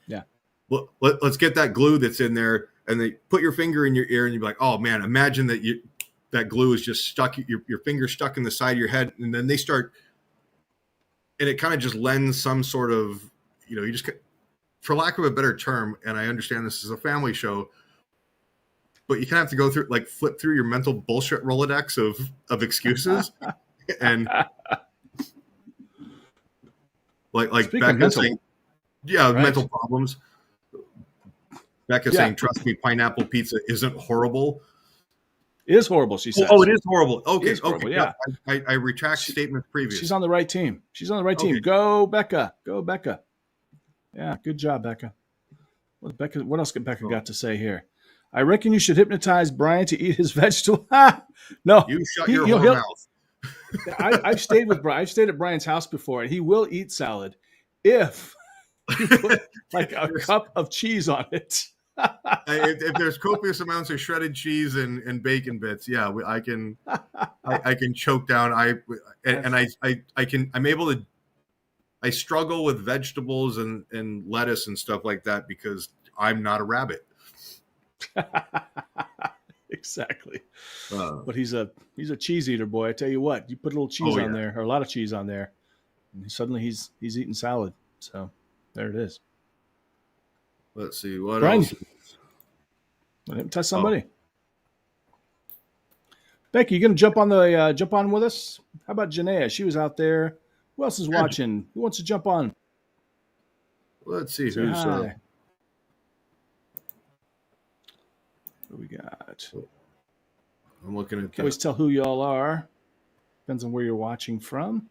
S2: let's get that glue that's in there. And they put your finger in your ear and you're like, oh man, imagine that glue is just stuck, your finger stuck in the side of your head. And then they start, and it kind of just lends some sort of, you just, for lack of a better term, and I understand this is a family show, but you kind of have to go through, like, flip through your mental bullshit Rolodex of excuses. And like Becca saying, mental problems. Becca saying, trust me, pineapple pizza isn't horrible.
S1: It is horrible, she says.
S2: Oh, it is horrible. Okay,
S1: horrible, yeah.
S2: I retract statement previous.
S1: She's on the right team. Okay. Go, Becca. Go, Becca. Yeah, good job, Becca. What else Becca got to say here? I reckon you should hypnotize Brian to eat his vegetable. No,
S2: You shut your whore mouth.
S1: I've stayed with Brian. I've stayed at Brian's house before, and he will eat salad if you put like a cup of cheese on it.
S2: If there's copious amounts of shredded cheese and bacon bits, yeah, I can choke down. I'm able to. I struggle with vegetables and lettuce and stuff like that because I'm not a rabbit.
S1: Exactly. But he's a cheese eater, boy. I tell you what, you put a little cheese on there, or a lot of cheese on there, and suddenly he's eating salad. So there it is.
S2: Let's see what
S1: Brian,
S2: else.
S1: Hypnotize somebody. Becky, you gonna jump on with us? How about Janaea? She was out there. Who else is watching? Who wants to jump on?
S2: Let's see
S1: Say
S2: who's.
S1: hi. What we got?
S2: I'm looking at.
S1: Can't always tell who y'all are. Depends on where you're watching from.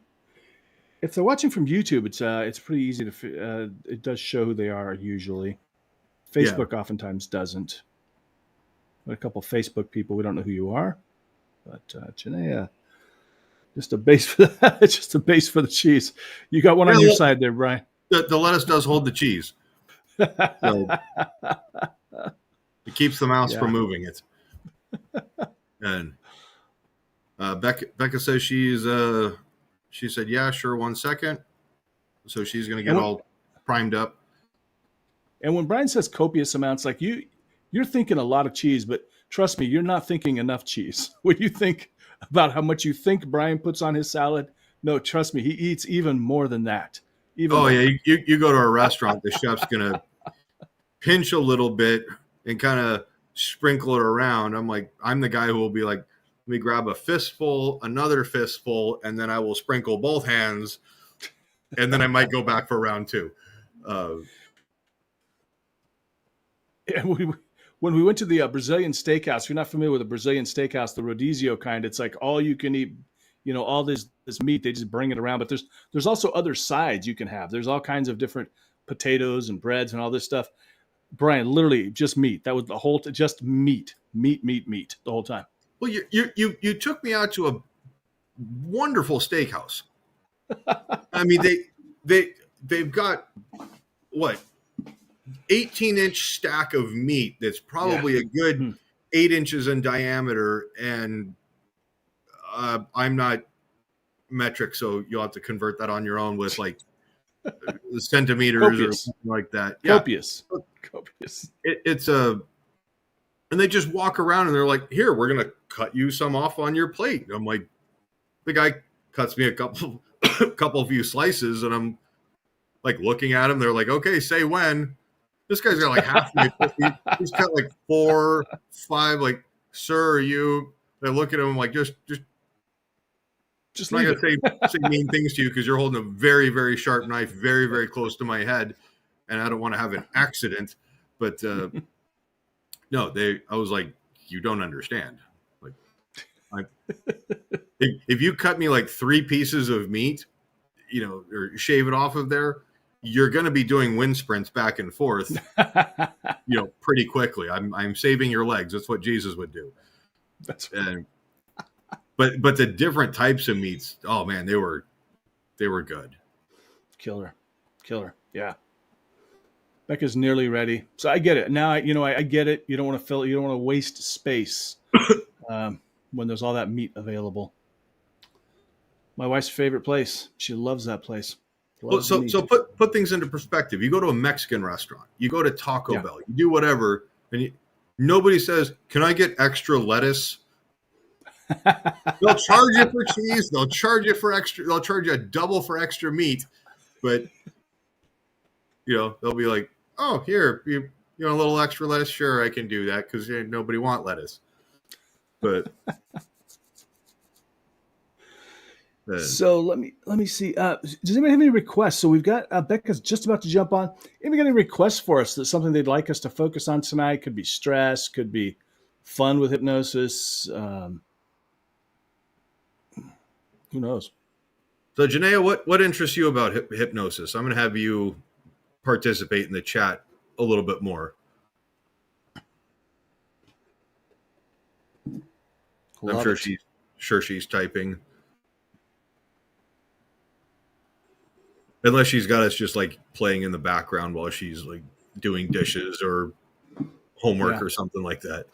S1: If they're watching from YouTube, it's pretty easy to. It does show who they are usually. Facebook oftentimes doesn't. But a couple of Facebook people, we don't know who you are. But Janaea, just a base for just a base for the cheese. You got one on your side there, Brian.
S2: The lettuce does hold the cheese. So it keeps the mouse from moving it. And Becca says she said, yeah, sure, 1 second. So she's going to get all primed up.
S1: And when Brian says copious amounts, like you're thinking a lot of cheese, but trust me, you're not thinking enough cheese. When you think about how much you think Brian puts on his salad, no, trust me, he eats even more than that. You go
S2: to a restaurant, the chef's going to pinch a little bit and kind of sprinkle it around. I'm the guy who will be like, let me grab a fistful, another fistful, and then I will sprinkle both hands, and then I might go back for round two.
S1: When we went to the Brazilian steakhouse, if you're not familiar with a Brazilian steakhouse, the rodizio kind, it's like all you can eat, all this meat, they just bring it around. But there's also other sides you can have. There's all kinds of different potatoes and breads and all this stuff. Brian, literally just meat. That was the whole, just meat the whole time.
S2: Well, you took me out to a wonderful steakhouse. I mean, they've got what? 18-inch stack of meat that's probably a good 8 inches in diameter, and I'm not metric, so you'll have to convert that on your own with like centimeters or something like that.
S1: Copious.
S2: It's and they just walk around and they're like, here, we're gonna cut you some off on your plate. And I'm like, the guy cuts me a couple few slices, and I'm like looking at him. They're like, okay, say when. This guy's got like half my he's got like 4, 5, like, sir, are you? They look at him like, just not gonna say mean things to you because you're holding a very, very sharp knife, very, very close to my head, and I don't want to have an accident. But no, I was like, you don't understand. Like, if you cut me like 3 pieces of meat, or shave it off of there, you're going to be doing wind sprints back and forth, pretty quickly. I'm saving your legs. That's what Jesus would do.
S1: That's right.
S2: But the different types of meats, oh man, they were good.
S1: Killer. Yeah. Becca's nearly ready. So I get it. Now, I get it. You don't want to you don't want to waste space when there's all that meat available. My wife's favorite place. She loves that place.
S2: Well, so put things into perspective. You go to a Mexican restaurant, you go to Taco Bell, you do whatever, and nobody says, "Can I get extra lettuce?" They'll charge you for cheese. They'll charge you for extra. They'll charge you a double for extra meat, but they'll be like, "Oh, here, you want a little extra lettuce? Sure, I can do that because nobody want lettuce." But
S1: so let me see. Does anybody have any requests? So we've got Becca's just about to jump on. Anybody got any requests for us? That's something they'd like us to focus on tonight. Could be stress. Could be fun with hypnosis. Who knows?
S2: So Janaea, what interests you about hypnosis? I'm going to have you participate in the chat a little bit more. I'm
S1: Love
S2: sure
S1: it.
S2: she's typing. Unless she's got us just like playing in the background while she's like doing dishes or homework
S1: Yeah.
S2: or something like that.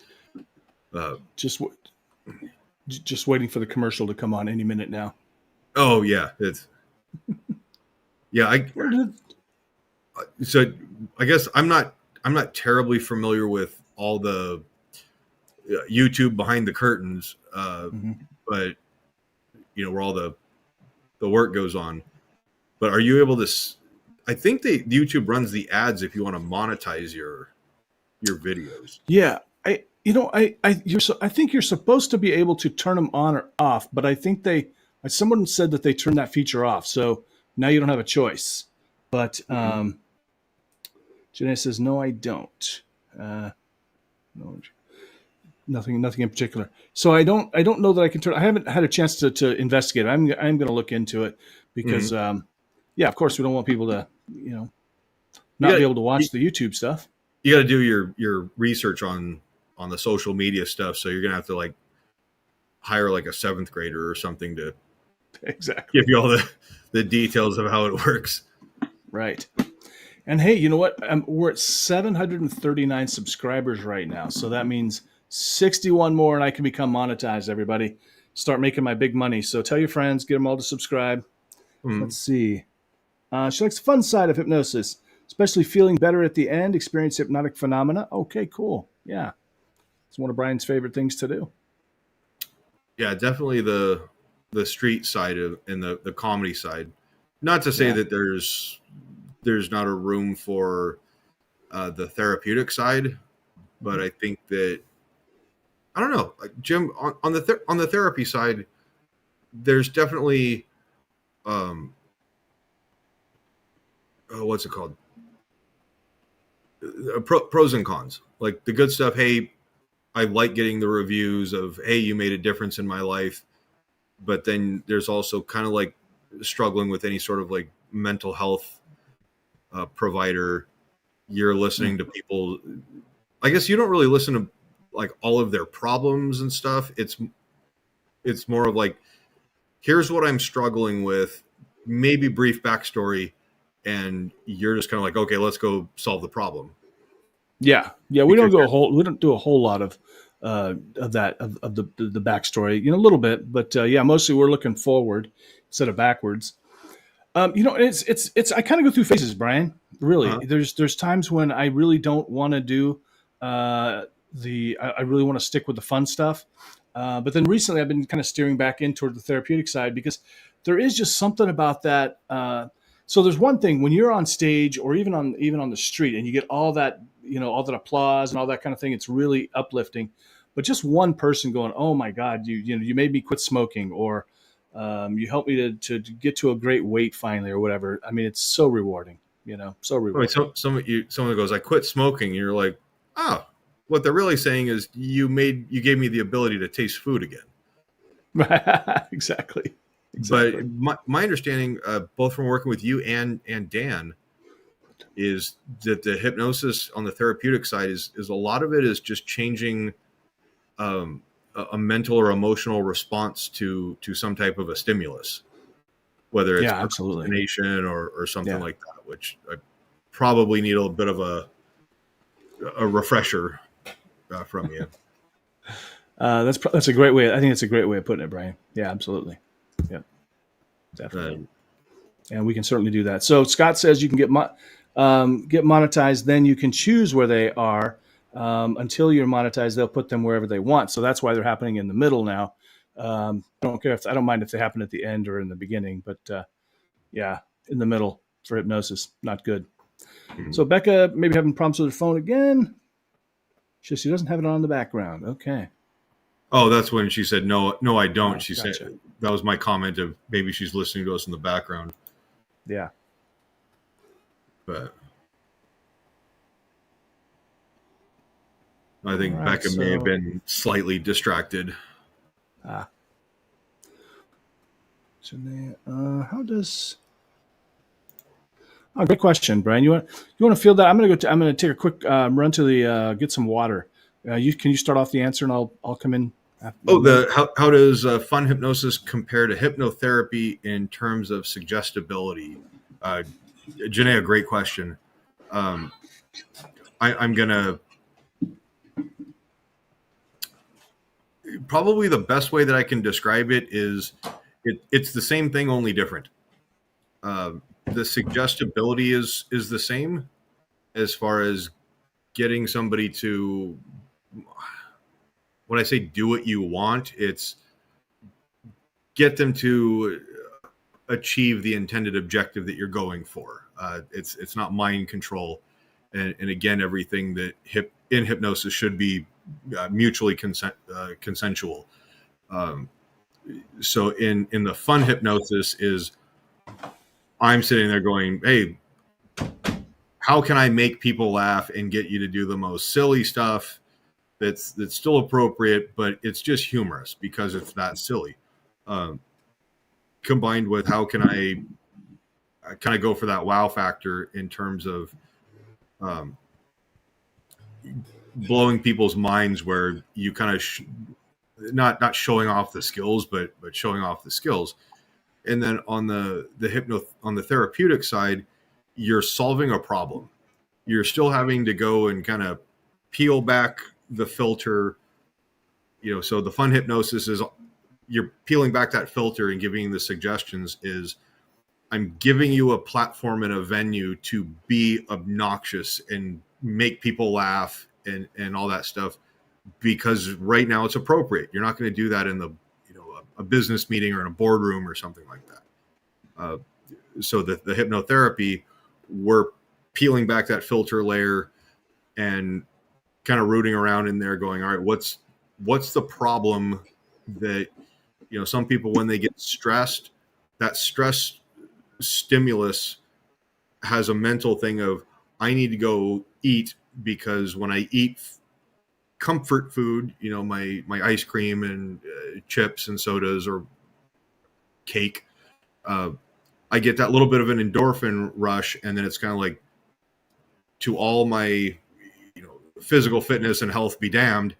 S1: Just waiting for the commercial to come on any minute now.
S2: Oh yeah, so I guess I'm not terribly familiar with all the YouTube behind the curtains, but where all the work goes on. But are you able to? I think YouTube runs the ads if you want to monetize your videos.
S1: Yeah, I think you're supposed to be able to turn them on or off, but I think someone said that they turned that feature off, so now you don't have a choice. But Janae says no, I don't. No, nothing in particular. So I don't know that I can turn. I haven't had a chance to investigate. I'm going to look into it because yeah, of course we don't want people to not be able to watch the YouTube stuff.
S2: You got to do your research on the social media stuff. So you're gonna have to like hire like a 7th grader or something to
S1: exactly
S2: give you all the details of how it works.
S1: Right. And hey, you know what? We're at 739 subscribers right now, so that means 61 more, and I can become monetized. Everybody, start making my big money. So tell your friends, get them all to subscribe. Let's see. She likes the fun side of hypnosis, especially feeling better at the end, experience hypnotic phenomena. Okay, cool. Yeah. It's one of Brian's favorite things to do.
S2: Yeah, definitely the street side and the comedy side. Not to say that there's not a room for the therapeutic side, but I think that I don't know, like Jim, on the therapy side, there's definitely what's it called? Pros and cons. Like the good stuff, hey, I like getting the reviews of, hey, you made a difference in my life. But then there's also kind of like struggling with any sort of like mental health provider. You're listening to people. I guess you don't really listen to like all of their problems and stuff. It's more of like, here's what I'm struggling with, maybe brief backstory, and you're just kind of like, okay, let's go solve the problem.
S1: Yeah, we don't do a whole lot of that of the backstory, a little bit, but yeah, mostly we're looking forward instead of backwards. It's I kind of go through phases, Brian. Really, there's times when I really don't want to do I really want to stick with the fun stuff, but then recently I've been kind of steering back in toward the therapeutic side because there is just something about that. So there's one thing when you're on stage or even on the street and you get all that all that applause and all that kind of thing. It's really uplifting. But just one person going, "Oh my God, you made me quit smoking," or you helped me to get to a great weight finally, or whatever. I mean, it's so rewarding. So rewarding.
S2: So someone goes, "I quit smoking," and you're like, "Oh." What they're really saying is you gave me the ability to taste food again.
S1: Exactly.
S2: But my understanding, both from working with you and Dan, is that the hypnosis on the therapeutic side is a lot of it is just changing a mental or emotional response to some type of a stimulus, whether it's procrastination or something like that, which I probably need a bit of a refresher from you.
S1: That's a great way. I think it's a great way of putting it, Brian. Yeah, absolutely. Yeah, definitely. And we can certainly do that. So Scott says you can get monetized. Then you can choose where they are. Until you're monetized, they'll put them wherever they want. So that's why they're happening in the middle now. I don't mind if they happen at the end or in the beginning, but yeah, in the middle for hypnosis, not good. Mm-hmm. So Becca maybe having problems with her phone again. She doesn't have it on in the background. Okay.
S2: Oh, that's when she said, no, I don't. She said, that was my comment of maybe she's listening to us in the background.
S1: Yeah.
S2: But I think Becca may have been slightly distracted.
S1: How does... Oh, great question, Brian. You want to field that? I'm going to take a quick run to the get some water. Can you start off the answer and I'll come in
S2: How does fun hypnosis compare to hypnotherapy in terms of suggestibility? Janae, a great question. I'm gonna probably the best way that I can describe it is it's the same thing, only different. The suggestibility is the same as far as getting somebody to, when I say do what you want, it's get them to achieve the intended objective that you're going for. It's not mind control, and again, everything that in hypnosis should be mutually consensual. So in the fun hypnosis is I'm sitting there going, hey, how can I make people laugh and get you to do the most silly stuff that's still appropriate, but it's just humorous because it's that silly. Combined with how can I kind of go for that wow factor in terms of blowing people's minds, where you kind of not showing off the skills, but showing off the skills. And then on the therapeutic side, you're solving a problem. You're still having to go and kind of peel back the filter. So the fun hypnosis is you're peeling back that filter and giving the suggestions. Is I'm giving you a platform and a venue to be obnoxious and make people laugh and all that stuff, because right now it's appropriate. You're not going to do that in a business meeting or in a boardroom or something like that. So the hypnotherapy, we're peeling back that filter layer and kind of rooting around in there going, all right, what's the problem that, some people, when they get stressed, that stress stimulus has a mental thing of, I need to go eat, because when I eat comfort food, my ice cream and chips and sodas or cake, I get that little bit of an endorphin rush, and then it's kind of like, to all my physical fitness and health be damned,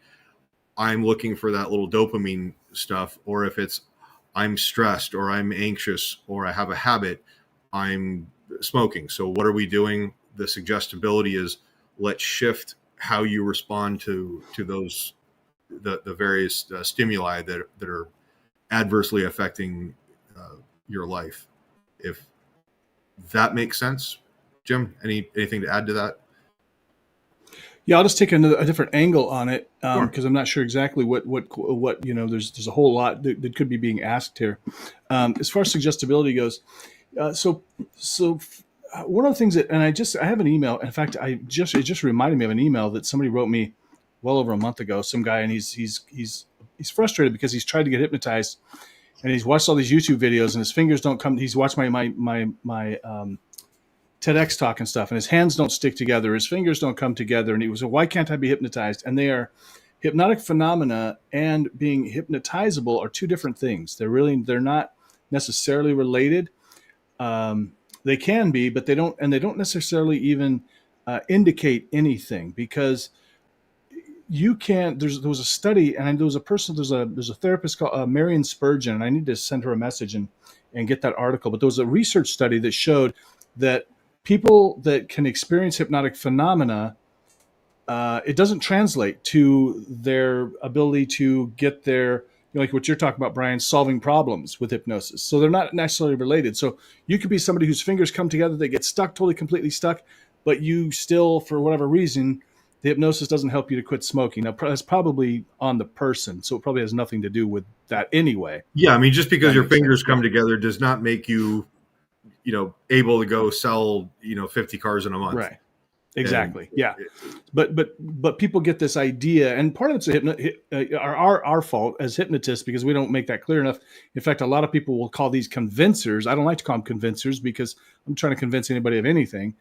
S2: I'm looking for that little dopamine stuff. Or if it's I'm stressed or I'm anxious or I have a habit, I'm smoking. So what are we doing? The suggestibility is, let's shift how you respond to those the various stimuli that are adversely affecting your life. If that makes sense, Jim, anything to add to that?
S1: Yeah, I'll just take a different angle on it, because I'm not sure exactly what there's a whole lot that could be being asked here. As far as suggestibility goes, so one of the things that, and I have an email. In fact, it just reminded me of an email that somebody wrote me well over a month ago. Some guy, and he's frustrated because he's tried to get hypnotized, and he's watched all these YouTube videos, and his fingers don't come. He's watched my TEDx talk and stuff, and his hands don't stick together, his fingers don't come together, and he was like, why can't I be hypnotized? And they are hypnotic phenomena, and being hypnotizable are two different things. They're not necessarily related. They can be, but they don't necessarily even indicate anything, because you can't. There was a study, and there was a therapist called Marion Spurgeon, and I need to send her a message and get that article. But there was a research study that showed that people that can experience hypnotic phenomena, it doesn't translate to their ability to get their, like what you're talking about, Brian, solving problems with hypnosis. So they're not necessarily related. So you could be somebody whose fingers come together, they get stuck, totally, completely stuck, but you still, for whatever reason, the hypnosis doesn't help you to quit smoking. Now, that's probably on the person, so it probably has nothing to do with that anyway.
S2: Yeah, I mean, just because your fingers come together does not make you, able to go sell, 50 cars in a month.
S1: Right. Exactly. And, yeah. But people get this idea, and part of it's our fault as hypnotists, because we don't make that clear enough. In fact, a lot of people will call these convincers. I don't like to call them convincers, because I'm trying to convince anybody of anything.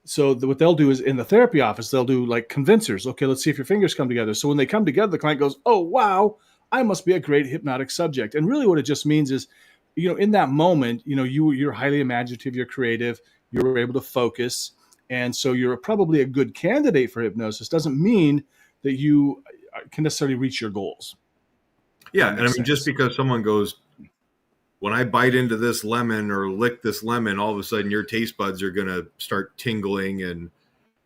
S1: So what they'll do is, in the therapy office, they'll do like convincers. Okay, let's see if your fingers come together. So when they come together, the client goes, oh, wow, I must be a great hypnotic subject. And really what it just means is, in that moment, you're highly imaginative, you're creative, you're able to focus. And so you're probably a good candidate for hypnosis. Doesn't mean that you can necessarily reach your goals.
S2: Yeah, and I mean, just because someone goes, when I bite into this lemon or lick this lemon, all of a sudden your taste buds are going to start tingling and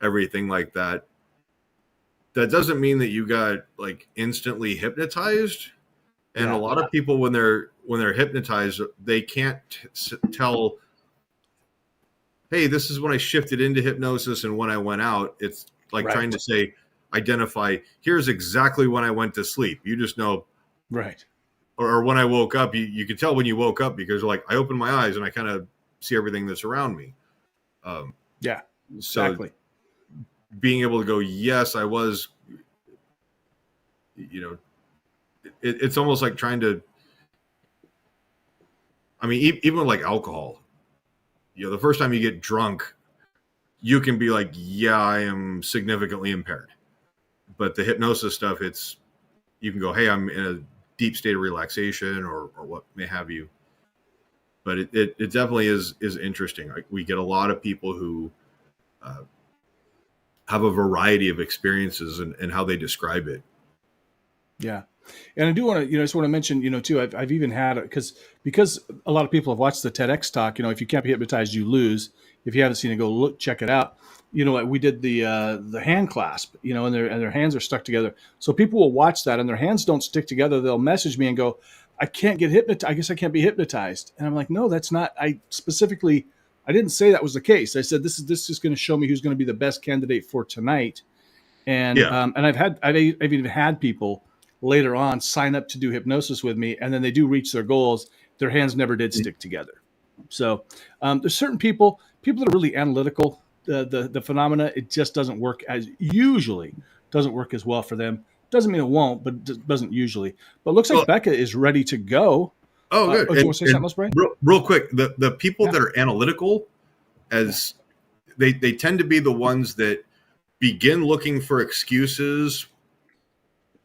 S2: everything like that. That doesn't mean that you got like instantly hypnotized. And a lot of people, when they're hypnotized, they can't tell, hey, this is when I shifted into hypnosis and when I went out. It's like trying to say, identify, here's exactly when I went to sleep. You just know.
S1: Right.
S2: Or when I woke up, you could tell when you woke up because like I opened my eyes and I kind of see everything that's around me.
S1: Yeah, exactly.
S2: So being able to go, yes, I was, it's almost like trying to, I mean, even like alcohol, the first time you get drunk, you can be like, yeah, I am significantly impaired. But the hypnosis stuff, you can go, hey, I'm in a deep state of relaxation or what may have you. But it definitely is interesting. Like we get a lot of people who have a variety of experiences and how they describe it.
S1: Yeah. And I do want to, just want to mention, too, I've even had, because a lot of people have watched the TEDx talk, if you can't be hypnotized, you lose. If you haven't seen it, go check it out. We did the hand clasp, and their hands are stuck together. So people will watch that and their hands don't stick together. They'll message me and go, I can't get hypnotized. I guess I can't be hypnotized. And I'm like, no, that's not, I didn't say that was the case. I said, this is going to show me who's going to be the best candidate for tonight. And, and I've even had people later on sign up to do hypnosis with me, and then they do reach their goals. Their hands never did stick together. So there's certain people that are really analytical. The phenomena, it just doesn't work doesn't work as well for them. Doesn't mean it won't, but it doesn't usually. But it looks like Becca is ready to go.
S2: Oh, good.
S1: Do you want to say something else, Brian?
S2: Real quick, the people that are analytical, as they tend to be the ones that begin looking for excuses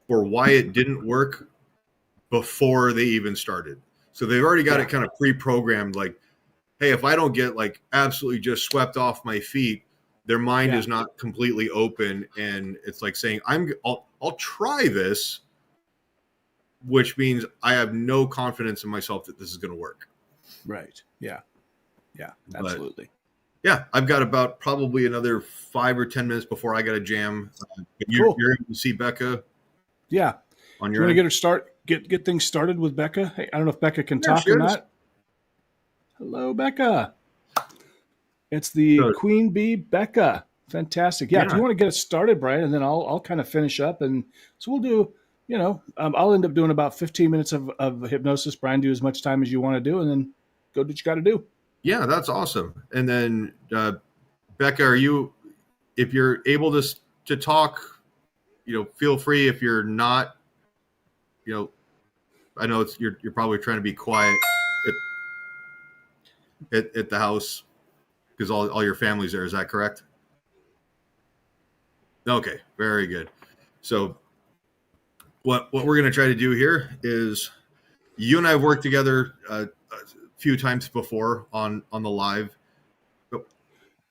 S2: for why it didn't work before they even started. So they've already got it kind of pre-programmed, like, hey, if I don't get like absolutely just swept off my feet, their mind is not completely open. And it's like saying, I'll try this, which means I have no confidence in myself that this is going to work.
S1: Right. Yeah. Yeah, absolutely.
S2: But, I've got about probably another 5 or 10 minutes before I got a jam. You're able to see Becca.
S1: Yeah.
S2: On
S1: Do you want to get things started with Becca? Hey, I don't know if Becca can talk or not. Hello, Becca. It's the Queen Bee, Becca. Fantastic. Yeah. Do you want to get us started, Brian? And then I'll kind of finish up. And so we'll do, I'll end up doing about 15 minutes of hypnosis. Brian, do as much time as you want to do, and then go do what you got to do.
S2: Yeah, that's awesome. And then, Becca, if you're able to talk, feel free. If you're not, I know you're probably trying to be quiet at the house because all your family's there. Is that correct? Okay, very good. So what we're going to try to do here is, you and I have worked together a few times before on the live.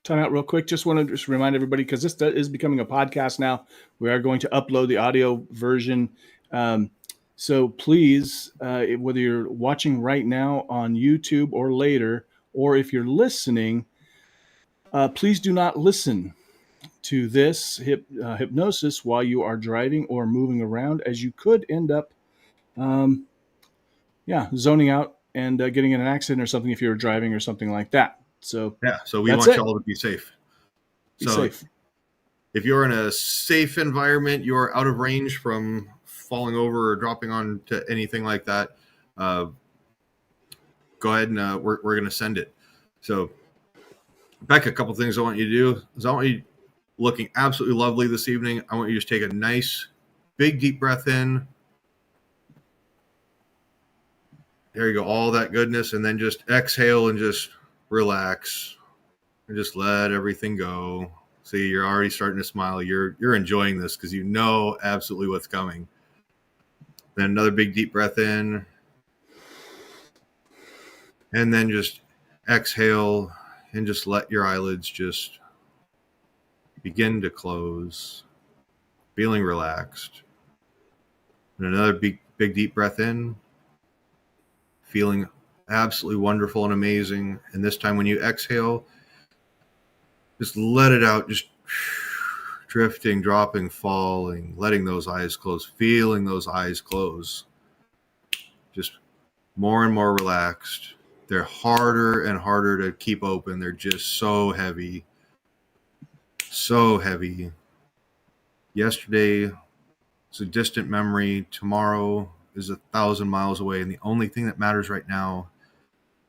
S1: Time out real quick. Just want to remind everybody, because this is becoming a podcast now. We are going to upload the audio version. So please, whether you're watching right now on YouTube or later, or if you're listening, please do not listen to this hypnosis while you are driving or moving around, as you could end up, zoning out and getting in an accident or something if you're driving or something like that. So
S2: so we want y'all to be safe.
S1: Be safe.
S2: If you're in a safe environment, you're out of range from falling over or dropping on to anything like that, go ahead and we're going to send it. So, Becca, a couple things I want you to do is, I want you looking absolutely lovely this evening. I want you to just take a nice, big, deep breath in. There you go, all that goodness, and then just exhale and just relax and just let everything go. See, you're already starting to smile. You're enjoying this because you know absolutely what's coming. Then another big deep breath in. And then just exhale and just let your eyelids just begin to close, feeling relaxed. And another big deep breath in, feeling absolutely wonderful and amazing. And this time when you exhale, just let it out, just drifting, dropping, falling, letting those eyes close, feeling those eyes close. Just more and more relaxed. They're harder and harder to keep open. They're just so heavy. So heavy. Yesterday is a distant memory. Tomorrow is 1,000 miles away. And the only thing that matters right now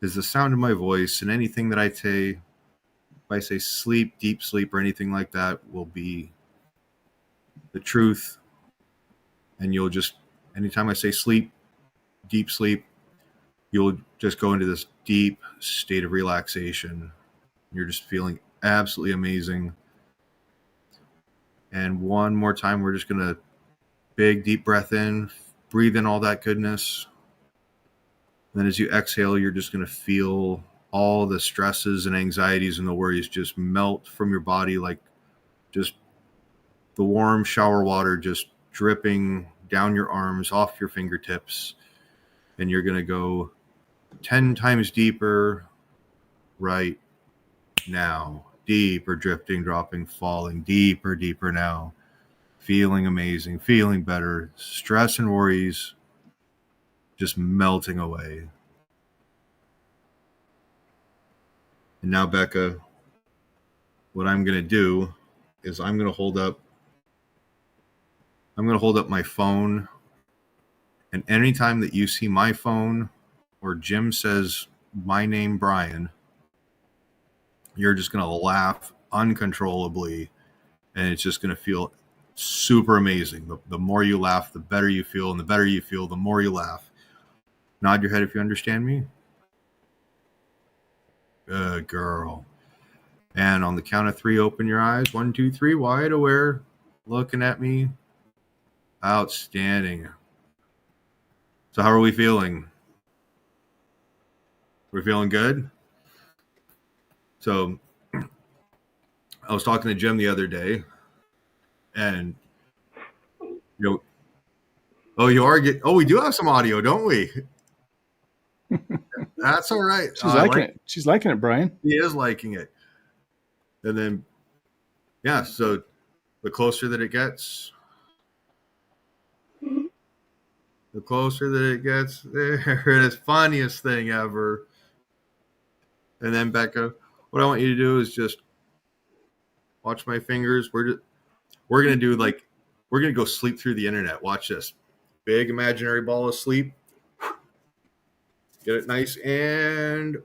S2: is the sound of my voice. And anything that I say, if I say sleep, deep sleep, or anything like that, will be the truth. And you'll just, anytime I say sleep, deep sleep, you'll just go into this deep state of relaxation. You're just feeling absolutely amazing. And one more time, we're just going to big, deep breath in, breathe in all that goodness. Then as you exhale, you're just going to feel all the stresses and anxieties and the worries just melt from your body, like just the warm shower water just dripping down your arms, off your fingertips. And you're going to go 10 times deeper right now. Deeper, drifting, dropping, falling, deeper, deeper now. Feeling amazing, feeling better. Stress and worries just melting away. And now, Becca, what I'm going to do is I'm going to hold up my phone. And anytime that you see my phone or Jim says my name, Brian, you're just going to laugh uncontrollably. And it's just going to feel super amazing. The more you laugh, the better you feel. And the better you feel, the more you laugh. Nod your head if you understand me. Good girl. And on the count of 3, open your eyes. 1, 2, 3, wide aware. Looking at me. Outstanding. So how are we feeling? We're feeling good? So I was talking to Jim the other day, and we do have some audio, don't we? That's all right.
S1: She's liking it. She's liking it, Brian.
S2: He is liking it. And then, yeah, so the closer that it gets, there it is. Funniest thing ever. And then, Becca, what I want you to do is just watch my fingers. We're going to go sleep through the internet. Watch this. Big imaginary ball of sleep. Get it nice, and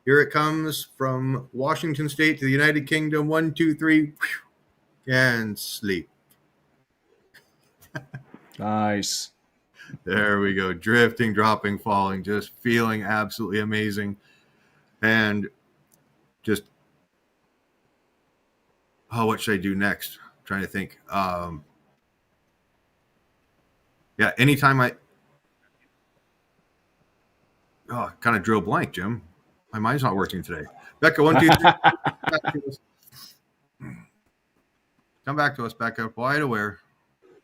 S2: here it comes from Washington State to the United Kingdom. 1, 2, 3, and sleep.
S1: Nice.
S2: There we go. Drifting, dropping, falling, just feeling absolutely amazing. And just, what should I do next? I'm trying to think. Anytime kind of drew a blank, Jim. My mind's not working today. Becca, 1, 2, 3. Come back to us, Becca. Wide aware.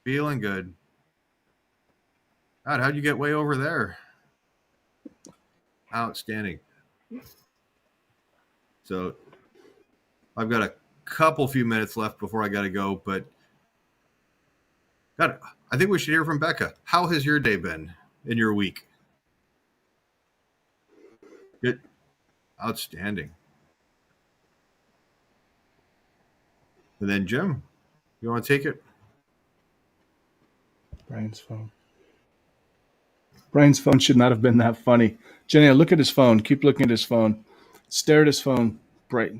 S2: Feeling good. God, how'd you get way over there? Outstanding. So I've got a few minutes left before I got to go, but God, I think we should hear from Becca. How has your day been in your week? Good. Outstanding. And then Jim, you want to take it?
S1: Brian's phone should not have been that funny. Jenny, look at his phone. Keep looking at his phone. Stare at his phone. Bright.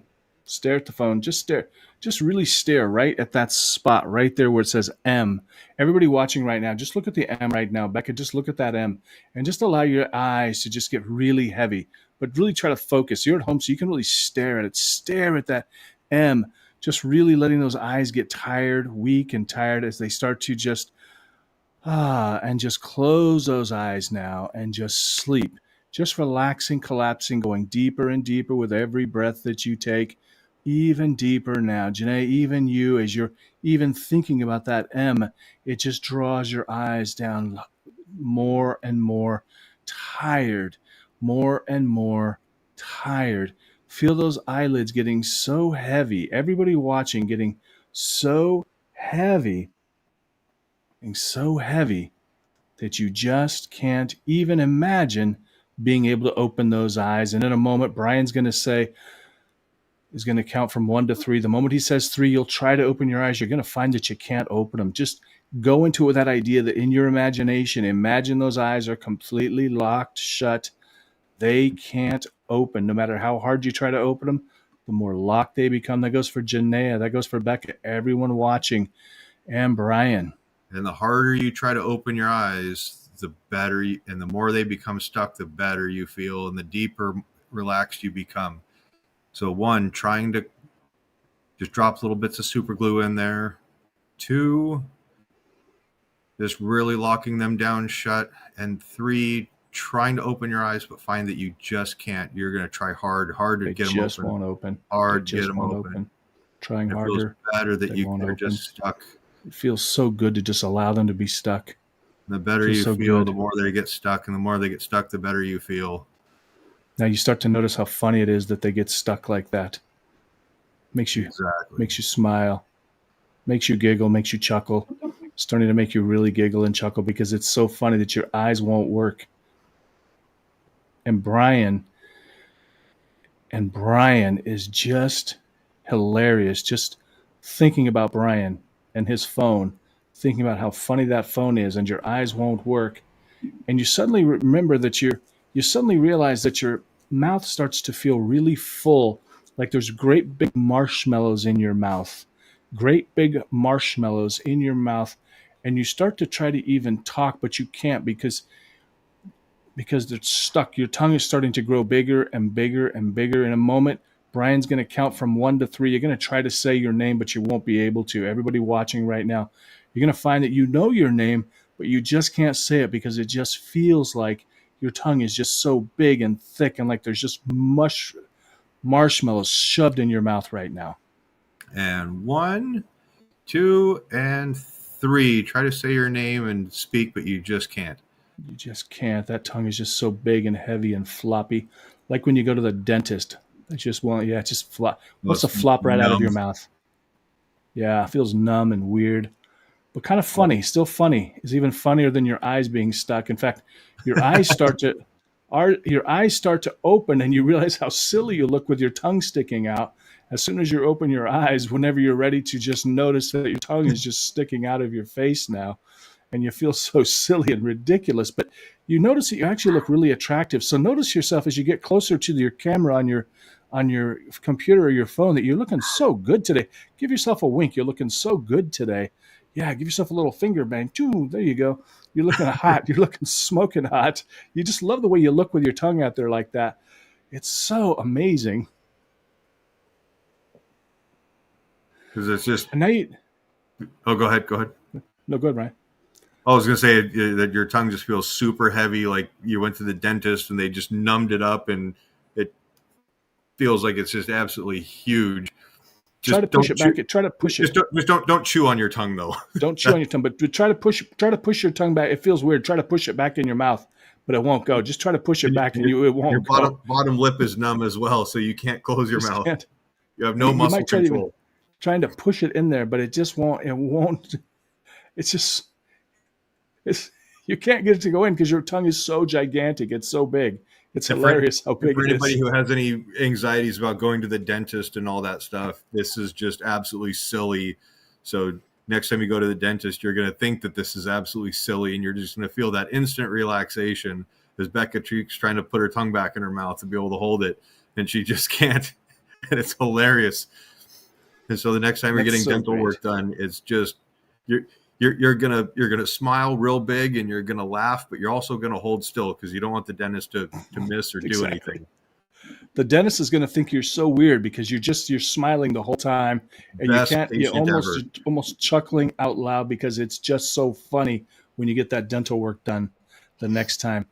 S1: Stare at the phone. Just stare. Just really stare right at that spot right there where it says M. Everybody watching right now, just look at the M right now. Becca, just look at that M. And just allow your eyes to just get really heavy. But really try to focus. You're at home, so you can really stare at it. Stare at that M. Just really letting those eyes get tired, weak and tired as they start to just and just close those eyes now and just sleep. Just relaxing, collapsing, going deeper and deeper with every breath that you take. Even deeper now. Janae, even you, as you're even thinking about that M, it just draws your eyes down more and more tired, more and more tired. Feel those eyelids getting so heavy. Everybody watching getting so heavy and so heavy that you just can't even imagine being able to open those eyes. And in a moment, Brian's going to say, is going to count from 1 to 3. The moment he says 3, you'll try to open your eyes. You're going to find that you can't open them. Just go into it with that idea that in your imagination, imagine those eyes are completely locked shut. They can't open. No matter how hard you try to open them, the more locked they become. That goes for Janaea. That goes for Becca, everyone watching, and Brian.
S2: And the harder you try to open your eyes, the better, and the more they become stuck, the better you feel, and the deeper relaxed you become. So 1, trying to just drop little bits of super glue in there. 2, just really locking them down shut. And 3, trying to open your eyes, but find that you just can't. You're going to try hard to get them open.
S1: They just won't open.
S2: Hard to get them open.
S1: Trying harder.
S2: It feels better that they're just stuck.
S1: It feels so good to just allow them to be stuck.
S2: The better you feel, the more they get stuck. And the more they get stuck, the better you feel.
S1: Now you start to notice how funny it is that they get stuck like that. Makes you smile, makes you giggle, makes you chuckle. Starting to make you really giggle and chuckle because it's so funny that your eyes won't work. And Brian is just hilarious. Just thinking about Brian and his phone, thinking about how funny that phone is, and your eyes won't work. And you suddenly remember that you suddenly realize that your mouth starts to feel really full, like there's great big marshmallows in your mouth. Great big marshmallows in your mouth. And you start to try to even talk, but you can't because they're stuck. Your tongue is starting to grow bigger and bigger and bigger. In a moment, Brian's going to count from 1 to 3. You're going to try to say your name, but you won't be able to. Everybody watching right now, you're going to find that you know your name, but you just can't say it because it just feels like your tongue is just so big and thick and like there's just marshmallows shoved in your mouth right now.
S2: And 1, 2, and 3. Try to say your name and speak, but you just can't.
S1: You just can't. That tongue is just so big and heavy and floppy. Like when you go to the dentist. It just won't, it just flop. What's to flop right out of your mouth? Yeah, it feels numb and weird. But kind of funny. Still funny. It's even funnier than your eyes being stuck. In fact, your eyes start to open and you realize how silly you look with your tongue sticking out. As soon as you open your eyes, whenever you're ready to just notice that your tongue is just sticking out of your face now, and you feel so silly and ridiculous, but you notice that you actually look really attractive. So notice yourself as you get closer to your camera on your computer or your phone that you're looking so good today. Give yourself a wink. You're looking so good today. Yeah, give yourself a little finger bang. There you go. You're looking hot. You're looking smoking hot. You just love the way you look with your tongue out there like that. It's so amazing.
S2: Because it's just.
S1: And now
S2: go ahead.
S1: No, go ahead, Ryan.
S2: I was going to say that your tongue just feels super heavy, like you went to the dentist and they just numbed it up, and it feels like it's just absolutely huge.
S1: Try to push it back. Try to push it.
S2: Just don't chew on your tongue though.
S1: Don't chew on your tongue, but try to push your tongue back. It feels weird. Try to push it back in your mouth, but it won't go. Just try to push it back, and it won't go.
S2: Your bottom lip is numb as well, so you can't close your mouth. You have no muscle control.
S1: Trying to push it in there, but it just won't. It won't. You can't get it to go in because your tongue is so gigantic. It's so big. It's hilarious how big it is.
S2: For anybody who has any anxieties about going to the dentist and all that stuff, this is just absolutely silly. So next time you go to the dentist, you're going to think that this is absolutely silly, and you're just going to feel that instant relaxation as Becca keeps trying to put her tongue back in her mouth to be able to hold it, and she just can't. And it's hilarious. And so the next time you're getting dental work done, it's just you're gonna smile real big and you're gonna laugh, but you're also gonna hold still because you don't want the dentist to miss or do anything.
S1: The dentist is gonna think you're so weird because you're smiling the whole time, and you're almost chuckling out loud because it's just so funny when you get that dental work done the next time.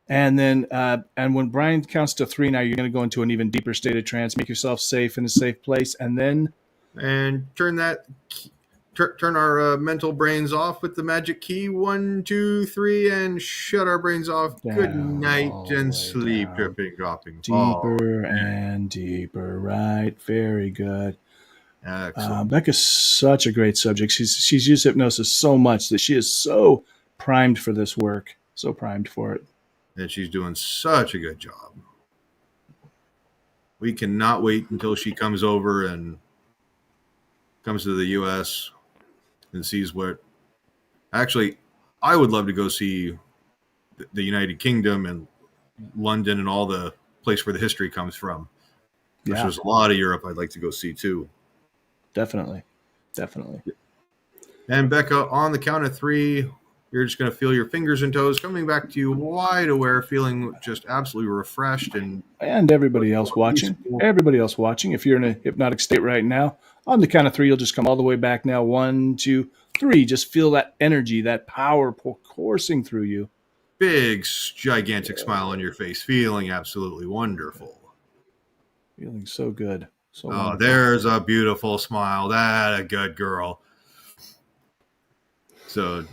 S1: And then, and when Brian counts to 3, now you're going to go into an even deeper state of trance. Make yourself safe in a safe place, and then
S2: turn our mental brains off with the magic key. 1, 2, 3, and shut our brains off.
S1: down,
S2: Good night
S1: all
S2: and
S1: the way
S2: sleep,
S1: down,
S2: dripping, dropping,
S1: deeper and deeper. Right, very good.
S2: Excellent.
S1: Becca's such a great subject. She's used hypnosis so much that she is so primed for this work. So primed for it.
S2: And she's doing such a good job. We cannot wait until she comes over and comes to the U.S. and sees what. Actually, I would love to go see the United Kingdom and London and all the place where the history comes from. Yeah. There's a lot of Europe I'd like to go see too.
S1: Definitely.
S2: And Becca, on the count of 3, you're just going to feel your fingers and toes coming back to you wide aware, feeling just absolutely refreshed. And
S1: everybody else watching, if you're in a hypnotic state right now, on the count of 3, you'll just come all the way back now. 1, 2, 3. Just feel that energy, that power coursing through you.
S2: Big, gigantic smile on your face, feeling absolutely wonderful.
S1: Feeling so good. So
S2: wonderful. There's a beautiful smile. That a good girl. So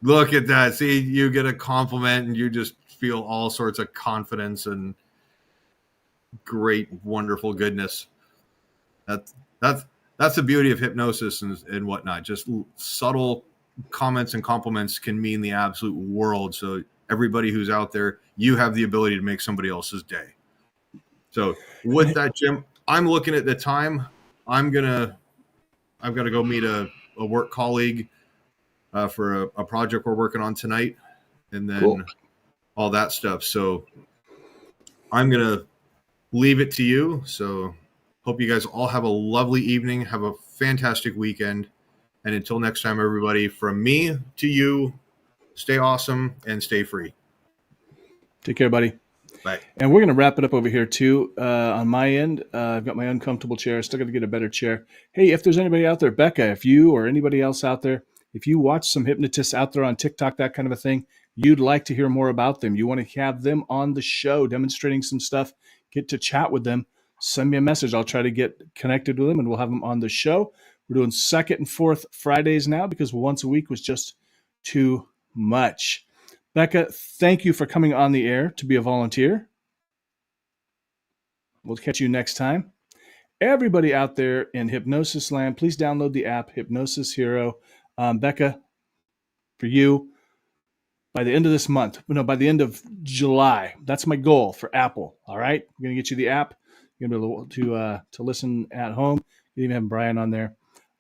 S2: look at that. See, you get a compliment and you just feel all sorts of confidence and great, wonderful goodness. That's the beauty of hypnosis and whatnot. Just subtle comments and compliments can mean the absolute world. So everybody who's out there, you have the ability to make somebody else's day. So with that, Jim, I'm looking at the time. I've got to go meet a work colleague for a project we're working on tonight, and then all that stuff. So I'm going to leave it to you. So hope you guys all have a lovely evening. Have a fantastic weekend. And until next time, everybody, from me to you, stay awesome and stay free.
S1: Take care, buddy.
S2: Bye.
S1: And we're going to wrap it up over here, too. On my end, I've got my uncomfortable chair. I still got to get a better chair. Hey, if there's anybody out there, Becca, if you or anybody else out there, if you watch some hypnotists out there on TikTok, that kind of a thing, you'd like to hear more about them, you want to have them on the show demonstrating some stuff, get to chat with them, send me a message. I'll try to get connected with them, and we'll have them on the show. We're doing 2nd and 4th Fridays now because once a week was just too much. Becca, thank you for coming on the air to be a volunteer. We'll catch you next time. Everybody out there in Hypnosis Land, please download the app, Hypnosis Hero. Becca, for you, by the end of this month, by the end of July, that's my goal for Apple. All right? I'm going to get you the app. You're going to be able to listen at home. You even have Brian on there.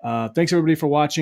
S1: Thanks, everybody, for watching.